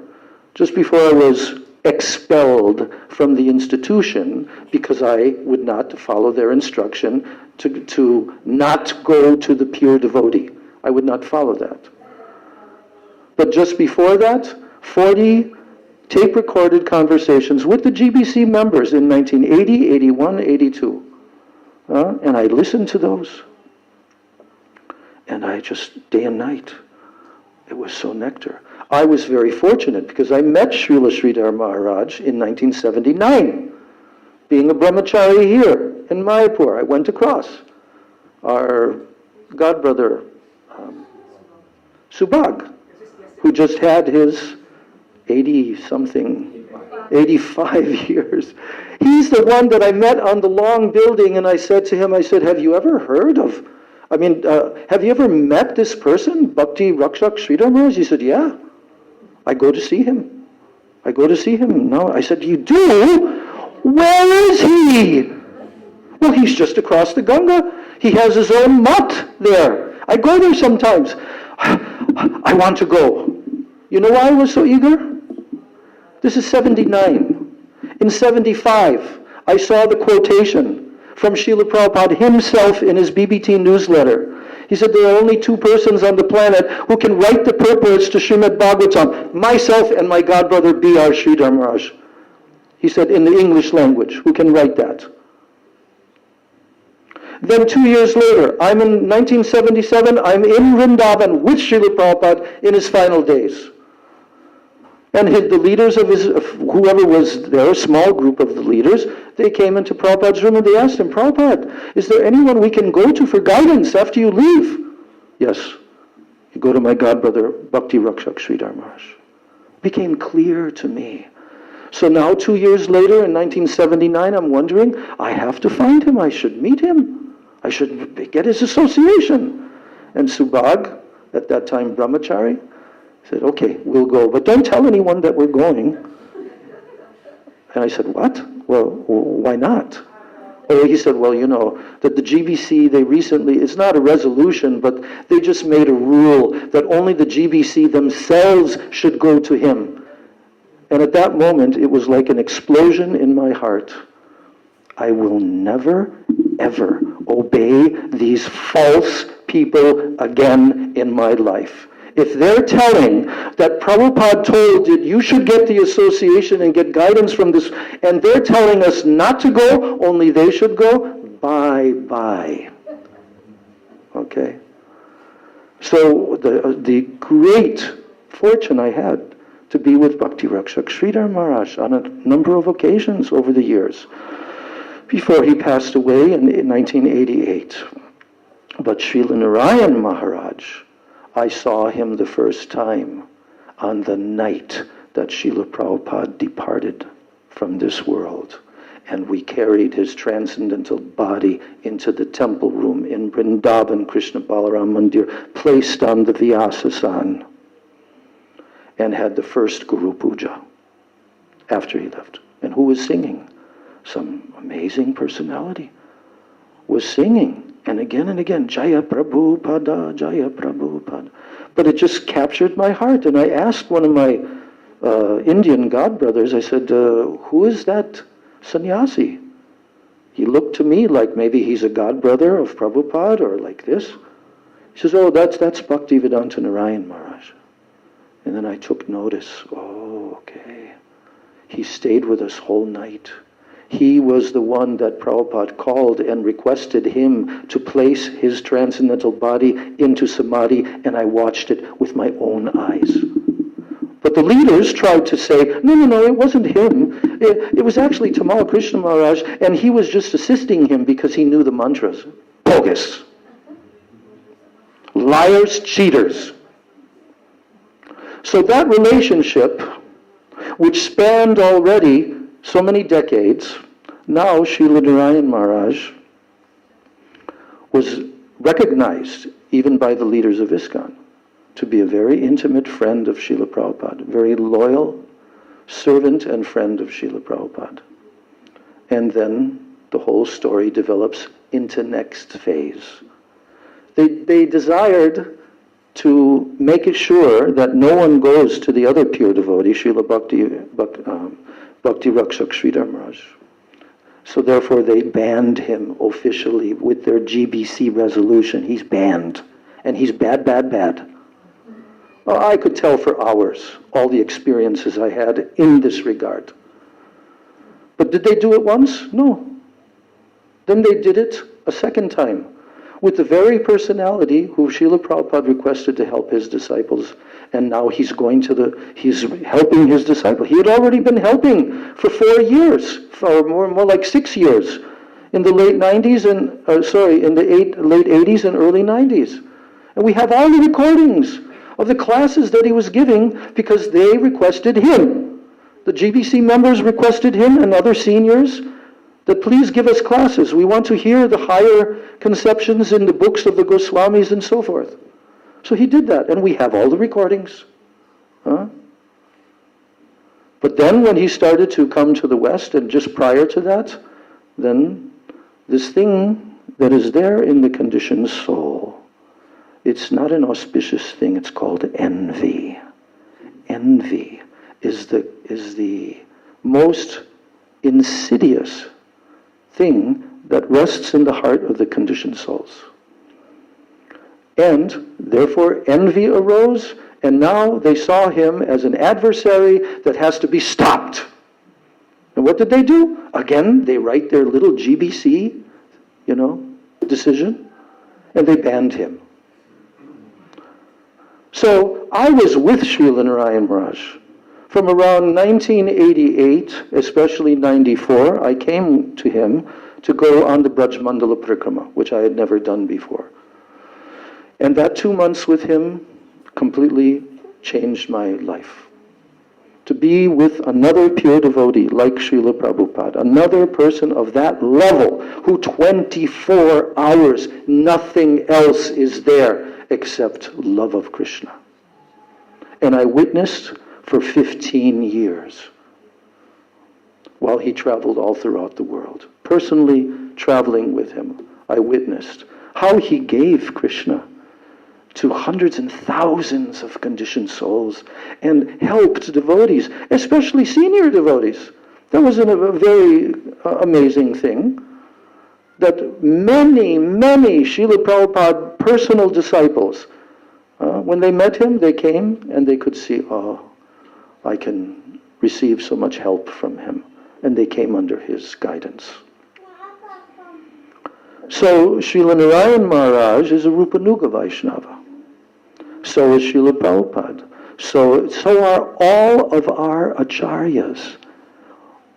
just before I was expelled from the institution because I would not follow their instruction to not go to the pure devotee. I would not follow that. But just before that, 40 tape-recorded conversations with the GBC members in 1980, 81, 82. And I listened to those. And I just, day and night, it was so nectar. I was very fortunate because I met Srila Sridhar Maharaj in 1979. Being a brahmachari here in Maypur, I went across. Our godbrother, Subhag, who just had his 80-something, 85 years. He's the one that I met on the long building, and I said to him, I said, have you ever heard of, have you ever met this person, Bhakti Rakshak Sridhar Maharaj? He said, yeah. I go to see him. No, I said, you do? Where is he? Well, he's just across the Ganga. He has his own mutt there. I go there sometimes. I want to go. You know why I was so eager? This is 79. In 75, I saw the quotation from Srila Prabhupada himself in his BBT newsletter. He said, there are only two persons on the planet who can write the purports to Srimad Bhagavatam, myself and my godbrother B.R. Sridhar Maharaj. He said, in the English language, who can write that? Then 2 years later, I'm in 1977, I'm in Vrindavan with Srila Prabhupada in his final days. And the leaders of whoever was there, a small group of the leaders, they came into Prabhupada's room and they asked him, Prabhupada, is there anyone we can go to for guidance after you leave? Yes. You go to my godbrother, Bhakti Rakshak Sridhar Maharaj. It became clear to me. So now 2 years later, in 1979, I'm wondering, I have to find him. I should meet him. I should get his association. And Subhag, at that time brahmachari, said, okay, we'll go, but don't tell anyone that we're going. And I said, what? Well, why not? Oh, he said, well, you know, that the GBC, they recently, it's not a resolution, but they just made a rule that only the GBC themselves should go to him. And at that moment, it was like an explosion in my heart. I will never, ever obey these false people again in my life. If they're telling that Prabhupada told that you should get the association and get guidance from this, and they're telling us not to go, only they should go, bye-bye. Okay? So the great fortune I had to be with Bhakti Rakshak Sridhar Maharaj on a number of occasions over the years. before he passed away in 1988. But Srila Narayan Maharaj, I saw him the first time on the night that Srila Prabhupada departed from this world. And we carried his transcendental body into the temple room in Vrindavan Krishna Balaram Mandir, placed on the Vyasasan, and had the first Guru Puja after he left. And who was singing? Some amazing personality was singing. And again, Jaya Prabhupada, Jaya Prabhupada. But it just captured my heart. And I asked one of my Indian godbrothers, I said, who is that sannyasi? He looked to me like maybe he's a godbrother of Prabhupada or like this. He says, oh, that's Bhaktivedanta Narayan Maharaj. And then I took notice. Oh, okay. He stayed with us whole night. He was the one that Prabhupada called and requested him to place his transcendental body into samadhi, and I watched it with my own eyes. But the leaders tried to say, no, it wasn't him. It was actually Tamal Krishna Maharaj, and he was just assisting him because he knew the mantras. Bogus. Liars, cheaters. So that relationship, which spanned already so many decades, now Srila Narayan Maharaj was recognized even by the leaders of ISKCON to be a very intimate friend of Srila Prabhupada, very loyal servant and friend of Srila Prabhupada. And then the whole story develops into next phase. They desired to make it sure that no one goes to the other pure devotee, Srila Bhakti Rakshak Sridhar Maharaj. So therefore they banned him officially with their GBC resolution. He's banned. And he's bad. Well, I could tell for hours all the experiences I had in this regard. But did they do it once? No. Then they did it a second time with the very personality who Srila Prabhupada requested to help his disciples. And now he's helping his disciple. He had already been helping for 4 years, or more like 6 years, in the late 90s in the late 80s and early 90s. And we have all the recordings of the classes that he was giving because they requested him. The GBC members requested him and other seniors that please give us classes. We want to hear the higher conceptions in the books of the Goswamis and so forth. So he did that, and we have all the recordings. But then when he started to come to the West, and just prior to that, then this thing that is there in the conditioned soul, it's not an auspicious thing, it's called envy. Envy is the most insidious thing that rests in the heart of the conditioned souls. And therefore envy arose, and now they saw him as an adversary that has to be stopped. And what did they do? Again, they write their little GBC, decision, and they banned him. So I was with Srila Narayan Maharaj. From around 1988, especially 94, I came to him to go on the Braj Mandala Parikrama, which I had never done before. And that 2 months with him completely changed my life. To be with another pure devotee like Srila Prabhupada, another person of that level, who 24 hours, nothing else is there except love of Krishna. And I witnessed for 15 years while he traveled all throughout the world. Personally traveling with him, I witnessed how he gave Krishna to hundreds and thousands of conditioned souls and helped devotees, especially senior devotees. That was a very amazing thing. That many Srila Prabhupada personal disciples, when they met him, they came and they could see, I can receive so much help from him. And they came under his guidance. So Srila Narayan Maharaj is a Rupanuga Vaishnava. So is Srila Prabhupada. So are all of our acharyas.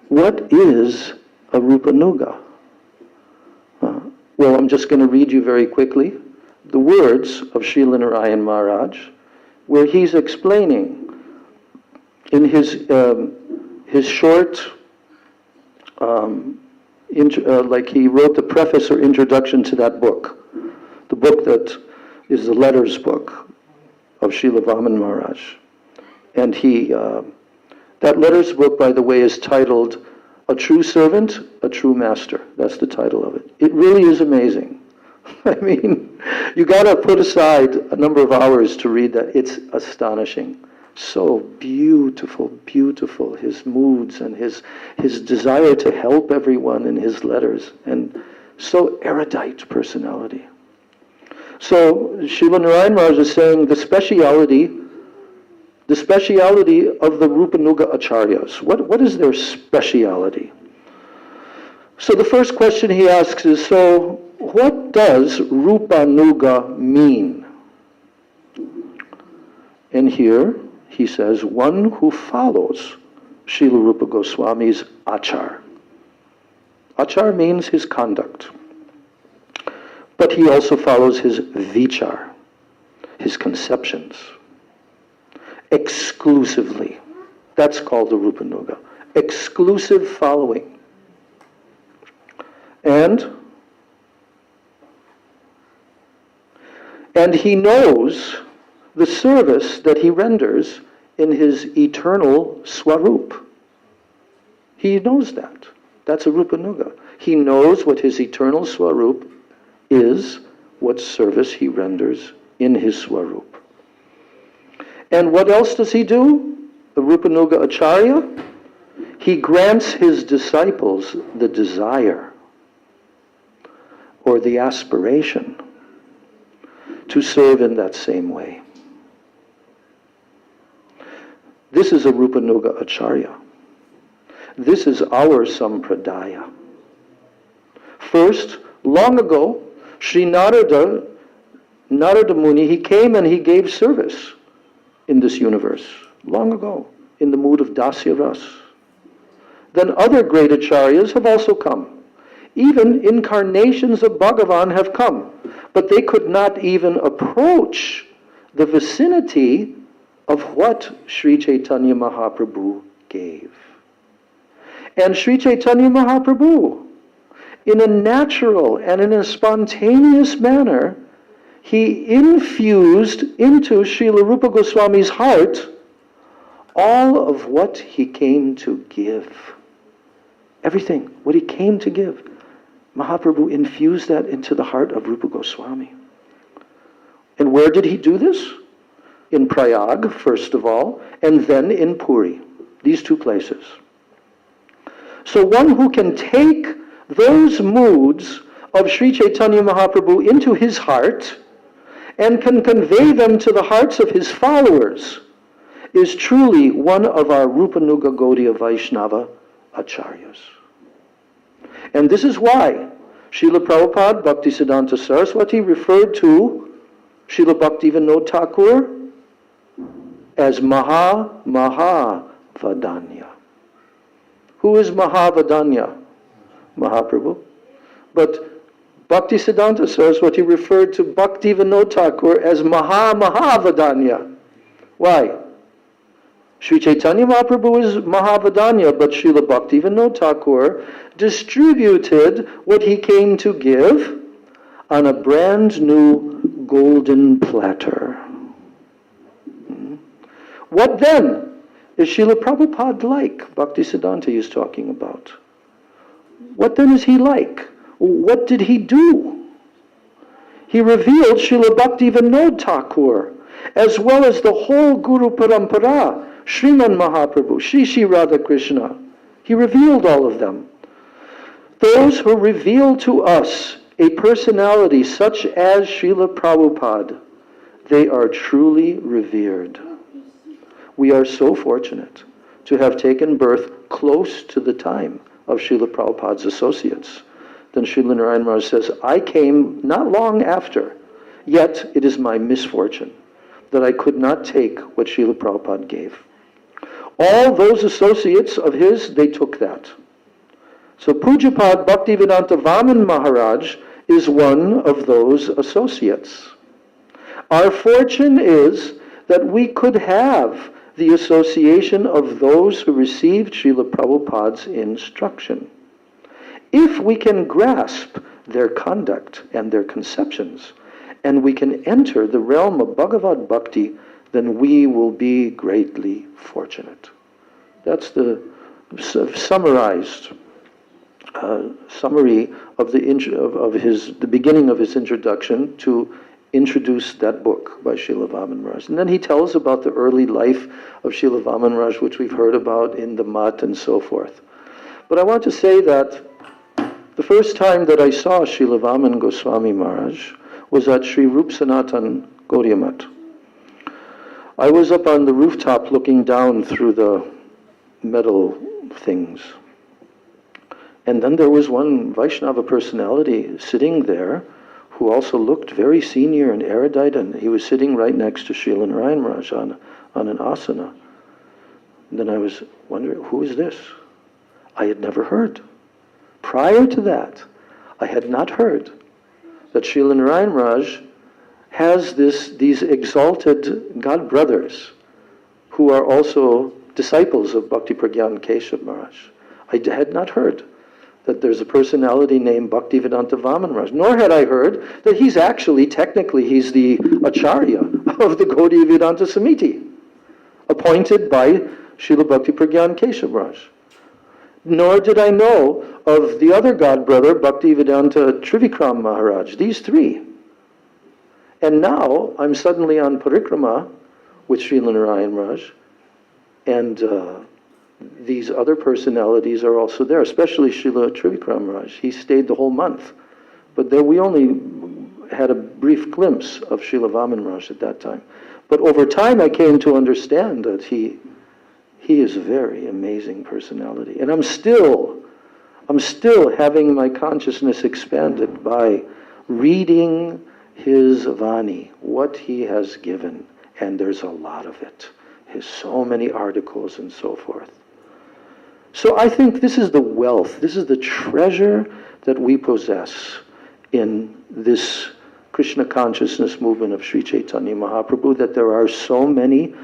What is a Rupanuga? Well, I'm just going to read you very quickly the words of Srila Narayan Maharaj, where he's explaining in his short, like he wrote the preface or introduction to that book, the book that is the letters book of Srila Vamana Maharaj. And that letters book, by the way, is titled A True Servant, A True Master. That's the title of it. It really is amazing. I mean, you got to put aside a number of hours to read that. It's astonishing. So beautiful, beautiful. His moods and his desire to help everyone in his letters. And so erudite personality. So Srila Narayan Maharaj is saying the speciality of the Rupanuga Acharyas. What is their speciality? So the first question he asks is, so what does Rupanuga mean? And here he says, one who follows Srila Rupa Goswami's achar. Achar means his conduct. But he also follows his vichar, his conceptions, exclusively. That's called the Rupanuga. Exclusive following. And he knows the service that he renders in his eternal Swarup. He knows that. That's a Rupanuga. He knows what his eternal Swarup is, what service he renders in his Swarup. And what else does he do? The Rupanuga Acharya? He grants his disciples the desire or the aspiration to serve in that same way. This is a Rupanuga Acharya. This is our Sampradaya. First, long ago, Sri Narada Muni, he came and he gave service in this universe, long ago, in the mood of Dasya Ras. Then other great acharyas have also come. Even incarnations of Bhagavan have come, but they could not even approach the vicinity of what Sri Chaitanya Mahaprabhu gave. And Sri Chaitanya Mahaprabhu, in a natural and in a spontaneous manner, he infused into Srila Rupa Goswami's heart all of what he came to give. Everything, what he came to give. Mahaprabhu infused that into the heart of Rupa Goswami. And where did he do this? In Prayag, first of all, and then in Puri. These two places. So one who can take those moods of Sri Chaitanya Mahaprabhu into his heart and can convey them to the hearts of his followers is truly one of our Rupanuga Gaudiya Vaishnava Acharyas. And this is why Srila Prabhupada Bhaktisiddhanta Saraswati referred to Srila Bhaktivinoda Thakur as Mahavadanya. Who is Mahavadanya? Mahaprabhu. But Bhaktisiddhanta Saraswati referred to Bhaktivinoda Thakur as Mahavadanya. Why? Sri Chaitanya Mahaprabhu is Mahavadanya, but Srila Bhaktivinoda Thakur distributed what he came to give on a brand new golden platter. What then is Srila Prabhupada like? Bhaktisiddhanta is talking about. What then is he like? What did he do? He revealed Srila Bhaktivinoda Thakur, as well as the whole Guru Parampara, Sriman Mahaprabhu, Shri Radha Krishna. He revealed all of them. Those who reveal to us a personality such as Srila Prabhupada, they are truly revered. We are so fortunate to have taken birth close to the time of Srila Prabhupada's associates. Then Srila Narayan Maharaj says, I came not long after, yet it is my misfortune that I could not take what Srila Prabhupada gave. All those associates of his, they took that. So Pujapad Bhaktivedanta Vaman Maharaj is one of those associates. Our fortune is that we could have the association of those who received Srila Prabhupada's instruction. If we can grasp their conduct and their conceptions, and we can enter the realm of Bhagavad Bhakti, then we will be greatly fortunate. That's the summarized summary of the beginning of his introduction to introduce that book by Srila Vamana Maharaj. And then he tells about the early life of Srila Vamana Maharaj, which we've heard about in the Mat and so forth. But I want to say that the first time that I saw Srila Vamana Goswami Maharaj was at Sri Rup Sanatan Gaudiya Mat. I was up on the rooftop looking down through the metal things. And then there was one Vaishnava personality sitting there who also looked very senior and erudite, and he was sitting right next to Srila Narayan Maharaj on an asana. And then I was wondering, who is this? I had never heard. Prior to that, I had not heard that Srila Narayan Maharaj has these exalted God brothers who are also disciples of Bhakti Pragyan Keshav Maharaj. I had not heard that there's a personality named Bhaktivedanta Vamana Maharaj, nor had I heard that he's the Acharya of the Gaudiya Vedanta Samiti, appointed by Srila Bhakti Pragyan Keshav Maharaj. Nor did I know of the other God brother, Bhaktivedanta Trivikram Maharaj, these three. And now I'm suddenly on parikrama with Srila Narayan Maharaj, and these other personalities are also there, especially Srila Trivikram Maharaj. He stayed the whole month. But then we only had a brief glimpse of Srila Vamana Maharaj at that time. But over time I came to understand that he is a very amazing personality. And I'm still having my consciousness expanded by reading his Vani, what he has given. And there's a lot of it. His so many articles and so forth. So I think this is the wealth, this is the treasure that we possess in this Krishna consciousness movement of Sri Chaitanya Mahaprabhu, that there are so many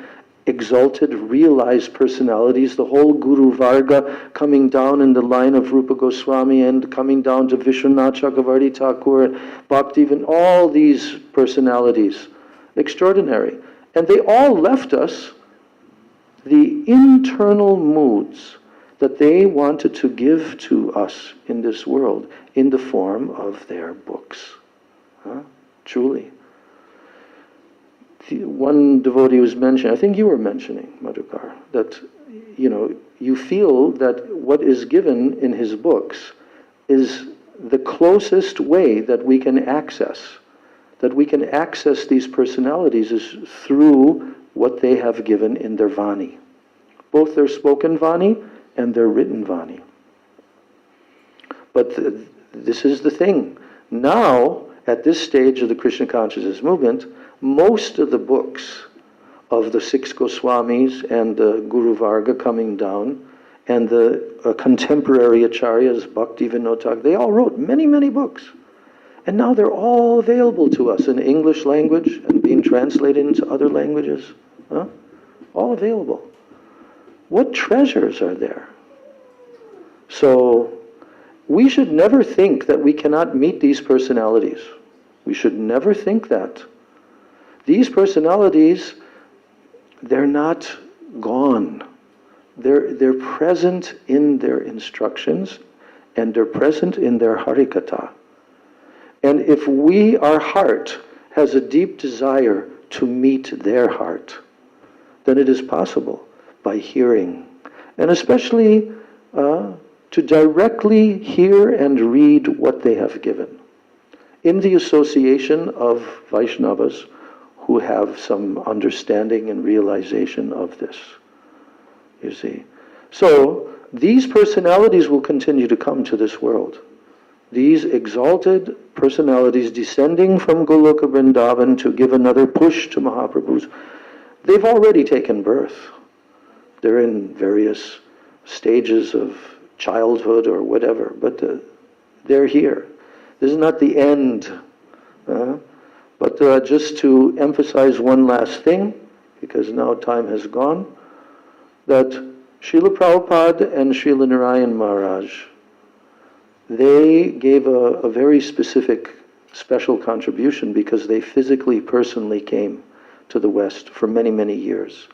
exalted, realized personalities, the whole Guru Varga coming down in the line of Rupa Goswami and coming down to Vishwanath Chakravarti Thakur, Bhaktivedanta, all these personalities, extraordinary. And they all left us the internal moods that they wanted to give to us in this world in the form of their books. Truly. One devotee was mentioning, I think you were mentioning, Madhukar, that you feel that what is given in his books is the closest way that we can access these personalities is through what they have given in their Vani. Both their spoken Vani and their written Vani. But this is the thing. Now, at this stage of the Krishna consciousness movement, most of the books of the six Goswamis and the Guru Varga coming down, and the contemporary acharyas, Bhakti Vinod, they all wrote many, many books. And now they're all available to us in English language and being translated into other languages. All available. What treasures are there? So we should never think that we cannot meet these personalities. We should never think that. These personalities, they're not gone. They're present in their instructions, and they're present in their Harikatha. And if our heart has a deep desire to meet their heart, then it is possible by hearing, and especially to directly hear and read what they have given, in the association of Vaishnavas who have some understanding and realization of this, you see. So these personalities will continue to come to this world. These exalted personalities descending from Goloka Vrindavan to give another push to Mahaprabhu's, they've already taken birth. They're in various stages of childhood or whatever, but they're here. This is not the end. But just to emphasize one last thing, because now time has gone, that Srila Prabhupada and Srila Narayan Maharaj, they gave a very specific, special contribution because they physically, personally came to the West for many, many years.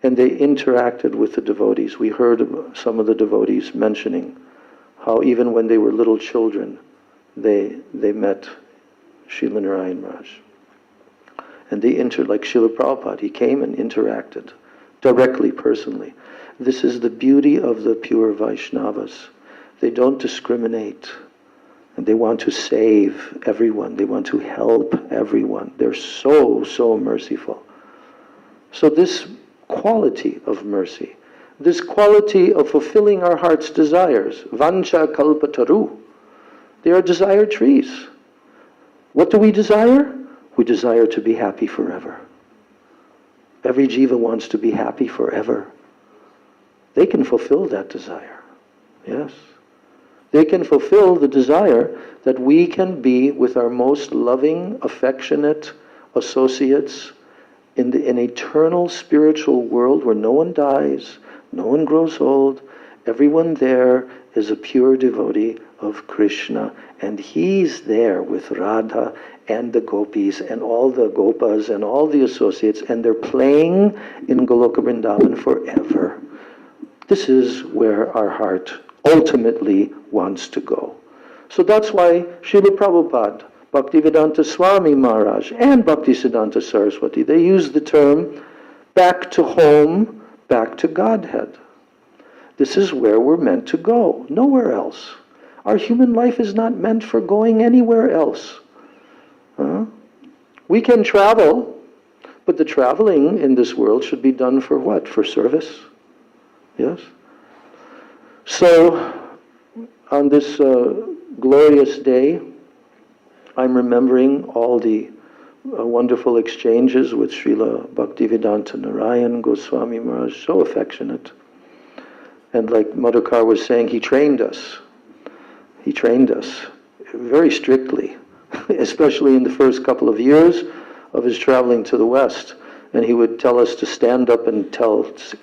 And they interacted with the devotees. We heard some of the devotees mentioning how even when they were little children, they met Srila Narayan Maharaj. And they like Srila Prabhupada, he came and interacted directly, personally. This is the beauty of the pure Vaishnavas. They don't discriminate. And they want to save everyone. They want to help everyone. They're so, so merciful. So this quality of mercy, this quality of fulfilling our heart's desires, vancha kalpataru, they are desire trees. What do we desire? We desire to be happy forever. Every jiva wants to be happy forever. They can fulfill that desire. Yes. They can fulfill the desire that we can be with our most loving, affectionate associates in an eternal spiritual world where no one dies, no one grows old. Everyone there is a pure devotee of Krishna, and he's there with Radha and the gopis and all the gopas and all the associates, and they're playing in Goloka Vrindavan forever. This is where our heart ultimately wants to go. So that's why Srila Prabhupada, Bhaktivedanta Swami Maharaj, and Bhaktisiddhanta Saraswati, they use the term back to home, back to Godhead. This is where we're meant to go, nowhere else. Our human life is not meant for going anywhere else. We can travel, but the traveling in this world should be done for what? For service. Yes? So, on this glorious day, I'm remembering all the wonderful exchanges with Srila Bhaktivedanta Narayan Goswami Maharaj, so affectionate. And like Madhukar was saying, he trained us. He trained us very strictly, especially in the first couple of years of his traveling to the West. And he would tell us to stand up and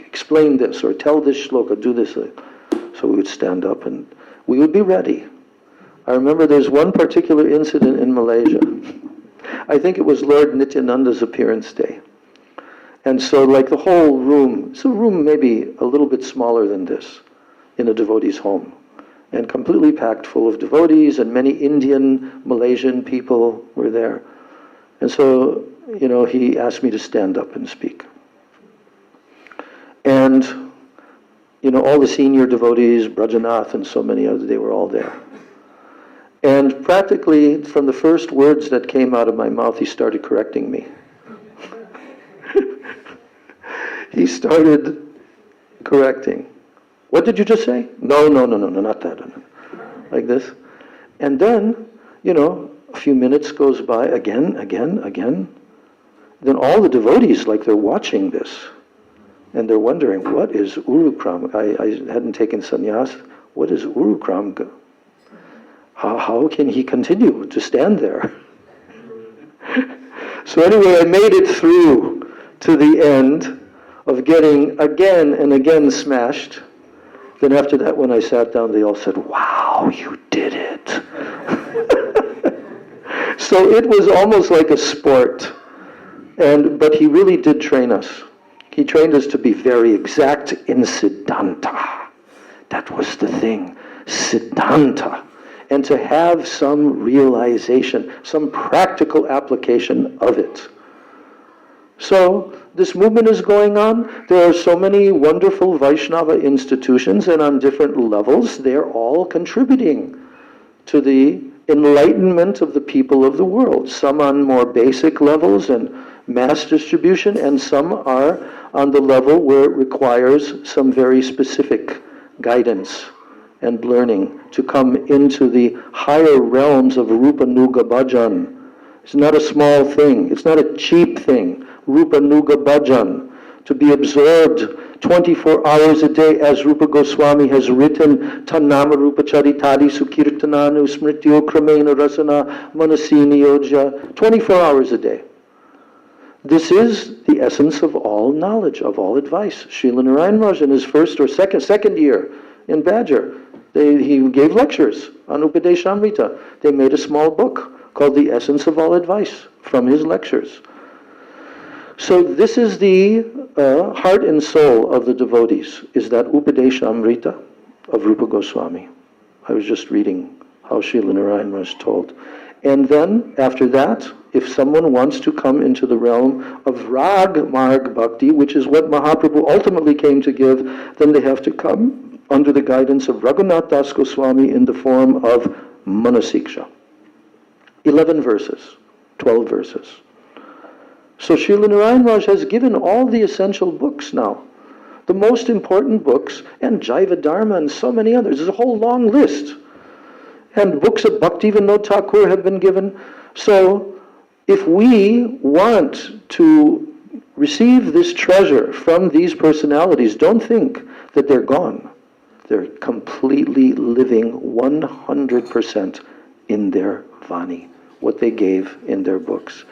explain this, or tell this shloka, do this. So we would stand up and we would be ready. I remember there's one particular incident in Malaysia. I think it was Lord Nityananda's appearance day. And so like the whole room, it's a room maybe a little bit smaller than this, in a devotee's home, and completely packed full of devotees, and many Indian, Malaysian people were there. And so, he asked me to stand up and speak. And, all the senior devotees, Brajanath and so many others, they were all there. And practically, from the first words that came out of my mouth, he started correcting me. He started correcting. What did you just say? No, not that. Like this. And then, a few minutes goes by, again. Then all the devotees, like they're watching this. And they're wondering, what is Urukram? I hadn't taken sannyas. What is Urukram? How can he continue to stand there? So anyway, I made it through to the end of getting again and again smashed. Then after that, when I sat down, they all said, wow, you did it. So it was almost like a sport. But he really did train us. He trained us to be very exact in Siddhanta. That was the thing, Siddhanta. And to have some realization, some practical application of it. So, this movement is going on. There are so many wonderful Vaishnava institutions, and on different levels, they're all contributing to the enlightenment of the people of the world. Some on more basic levels and mass distribution, and some are on the level where it requires some very specific guidance and learning to come into the higher realms of Rupa Nuga Bhajan. It's not a small thing. It's not a cheap thing. Rupa Nuga Bhajan. to be absorbed 24 hours a day, as Rupa Goswami has written, Tannama Rupa Charitadi Sukirtananu Smrityo Kramena Rasana Manasini Yojya, 24 hours a day. This is the essence of all knowledge, of all advice. Srila Narayan Raj in his first or second year in Badger, he gave lectures on Upadeshamrita. They made a small book called The Essence of All Advice from his lectures. So this is the heart and soul of the devotees, is that Upadeshamrita of Rupa Goswami. I was just reading how Srila Narayan Raj told. And then, after that, if someone wants to come into the realm of Rag Marg Bhakti, which is what Mahaprabhu ultimately came to give, then they have to come under the guidance of Raghunath Das Goswami in the form of Manasiksha. 11 verses, 12 verses. So Srila Narayan Raj has given all the essential books now. The most important books, and Jaiva Dharma and so many others. There's a whole long list. And books of Bhaktivinoda Thakur have been given. So if we want to receive this treasure from these personalities, don't think that they're gone. They're completely living 100% in their Vani, what they gave in their books.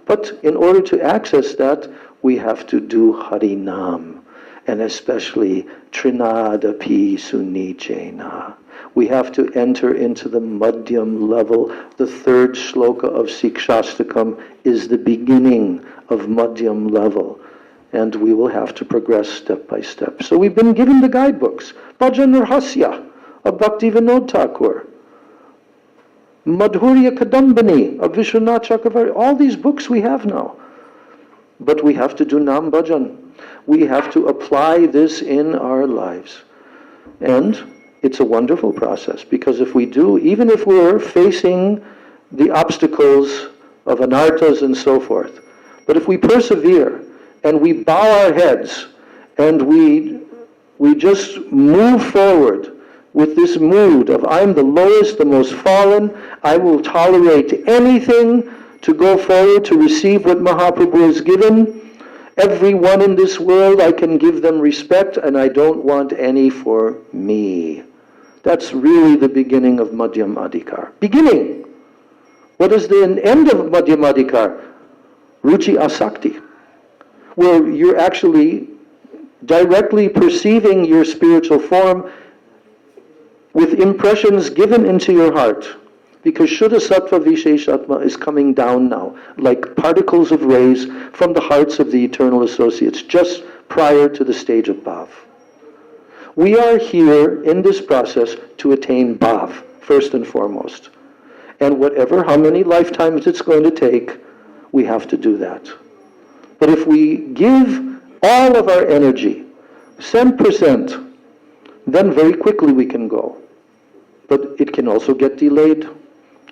But in order to access that, we have to do Harinam, and especially Trinadapi Sunichena. We have to enter into the Madhyam level. The third shloka of Sikshastakam is the beginning of Madhyam level. And we will have to progress step by step. So we've been given the guidebooks. Bhajan Rahasya of Bhaktivinoda Thakur. Madhurya Kadambani of Vishwanath Chakravarti. All these books we have now. But we have to do Nam Bhajan. We have to apply this in our lives. And it's a wonderful process, because if we do, even if we're facing the obstacles of anarthas and so forth, but if we persevere and we bow our heads and we just move forward with this mood of I'm the lowest, the most fallen, I will tolerate anything to go forward to receive what Mahaprabhu has given. Everyone in this world, I can give them respect, and I don't want any for me. That's really the beginning of Madhyam Adhikar. Beginning! What is the end of Madhyam Adhikar? Ruchi Asakti, where you're actually directly perceiving your spiritual form with impressions given into your heart. Because Shuddha Sattva Visheshatma is coming down now, like particles of rays from the hearts of the eternal associates, just prior to the stage of Bhav. We are here in this process to attain Bhav, first and foremost. And how many lifetimes it's going to take, we have to do that. But if we give all of our energy, 100%, then very quickly we can go. But it can also get delayed.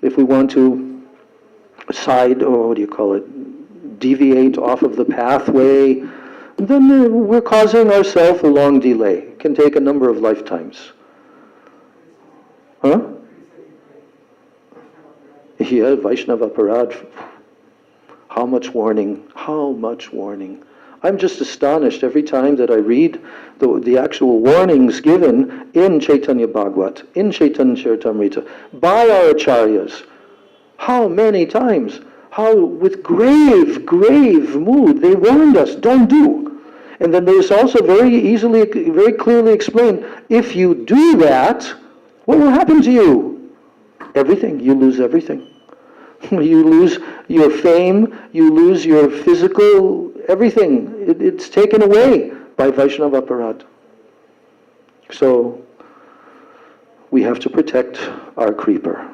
If we want to deviate off of the pathway, then we're causing ourselves a long delay. It can take a number of lifetimes. Huh? Yeah, Vaishnava Parad. How much warning, how much warning. I'm just astonished every time that I read the actual warnings given in Chaitanya Bhagavat, in Chaitanya Charitamrita, by our acharyas. How many times, how with grave mood they warned us, don't do. And then there's also very clearly explained, if you do that, what will happen to you? Everything, you lose everything. You lose your fame, you lose your physical, everything. It's taken away by Vaishnava Aparad. So, we have to protect our creeper.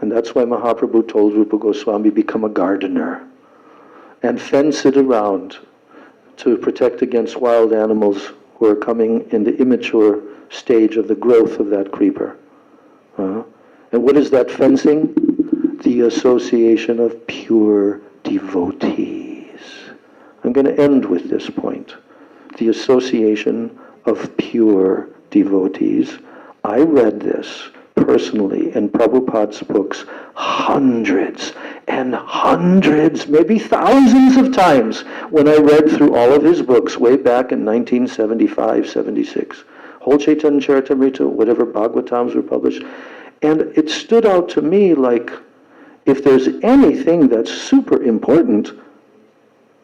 And that's why Mahaprabhu told Rupa Goswami, become a gardener and fence it around to protect against wild animals who are coming in the immature stage of the growth of that creeper. And what is that fencing? The association of pure devotees. I'm going to end with this point. The association of pure devotees. I read this personally in Prabhupada's books hundreds and hundreds, maybe thousands of times when I read through all of his books way back in 1975, 76. Whole Chaitanya Charitamrita, whatever Bhagavatams were published. And it stood out to me like, if there's anything that's super important,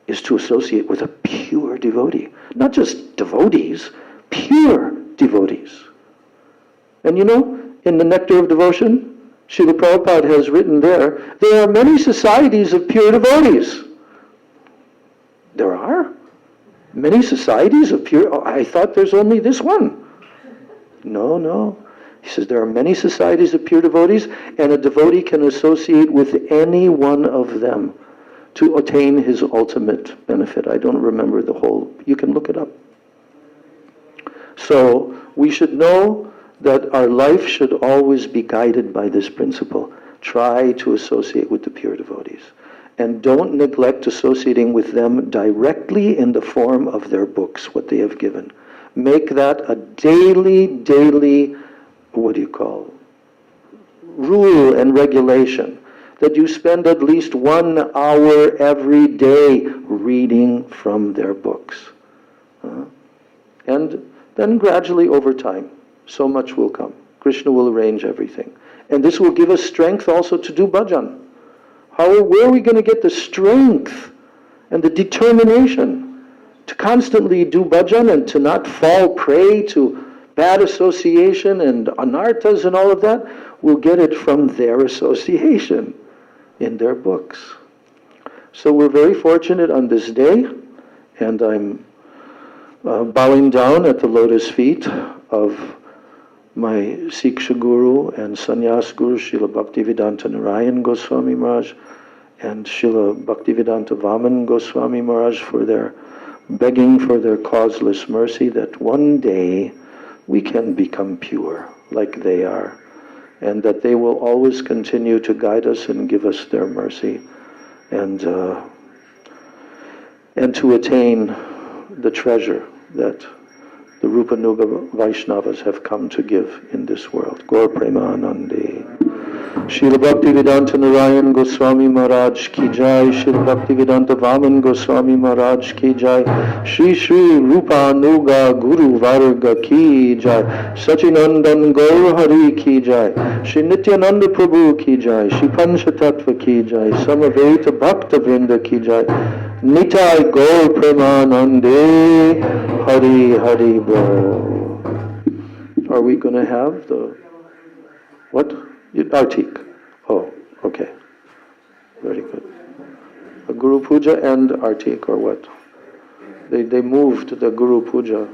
is to associate with a pure devotee. Not just devotees, pure devotees. And you know, in the Nectar of Devotion, Srila Prabhupada has written there are many societies of pure devotees. There are many societies of pure, I thought there's only this one. No. He says there are many societies of pure devotees, and a devotee can associate with any one of them to attain his ultimate benefit. I don't remember the whole, you can look it up. So we should know that our life should always be guided by this principle. Try to associate with the pure devotees. And don't neglect associating with them directly in the form of their books, what they have given. Make that a daily, rule and regulation. That you spend at least 1 hour every day reading from their books. And then gradually over time, so much will come. Krishna will arrange everything. And this will give us strength also to do bhajan. Where are we going to get the strength and the determination to constantly do bhajan and to not fall prey to bad association and anarthas and all of that? We'll get it from their association in their books. So we're very fortunate on this day, and I'm bowing down at the lotus feet of my Siksha Guru and Sannyas Guru, Srila Bhaktivedanta Narayan Goswami Maharaj and Srila Bhaktivedanta Vamana Goswami Maharaj for their begging for their causeless mercy, that one day we can become pure like they are, and that they will always continue to guide us and give us their mercy, and to attain the treasure that the Rupa Nuga Vaishnavas have come to give in this world. Gaur Premanande. Srila Bhaktivedanta Narayan Goswami Maharaj ki jai. Srila Bhaktivedanta Vaman Goswami Maharaj ki jai. Shri Shri Rupa Nuga Guru Varga ki jai. Sachinandan Gaur Hari ki jai. Shri Nityananda Prabhu ki jai. Shri Pancha Tattva ki jai. Samaveta Bhakta Vrinda ki jai. Nitai Gaur Premanande. Hari Hari Bol. Are we going to have the, what? Artik. Oh, okay. Very good. A Guru Puja and Artik, or what? They moved the Guru Puja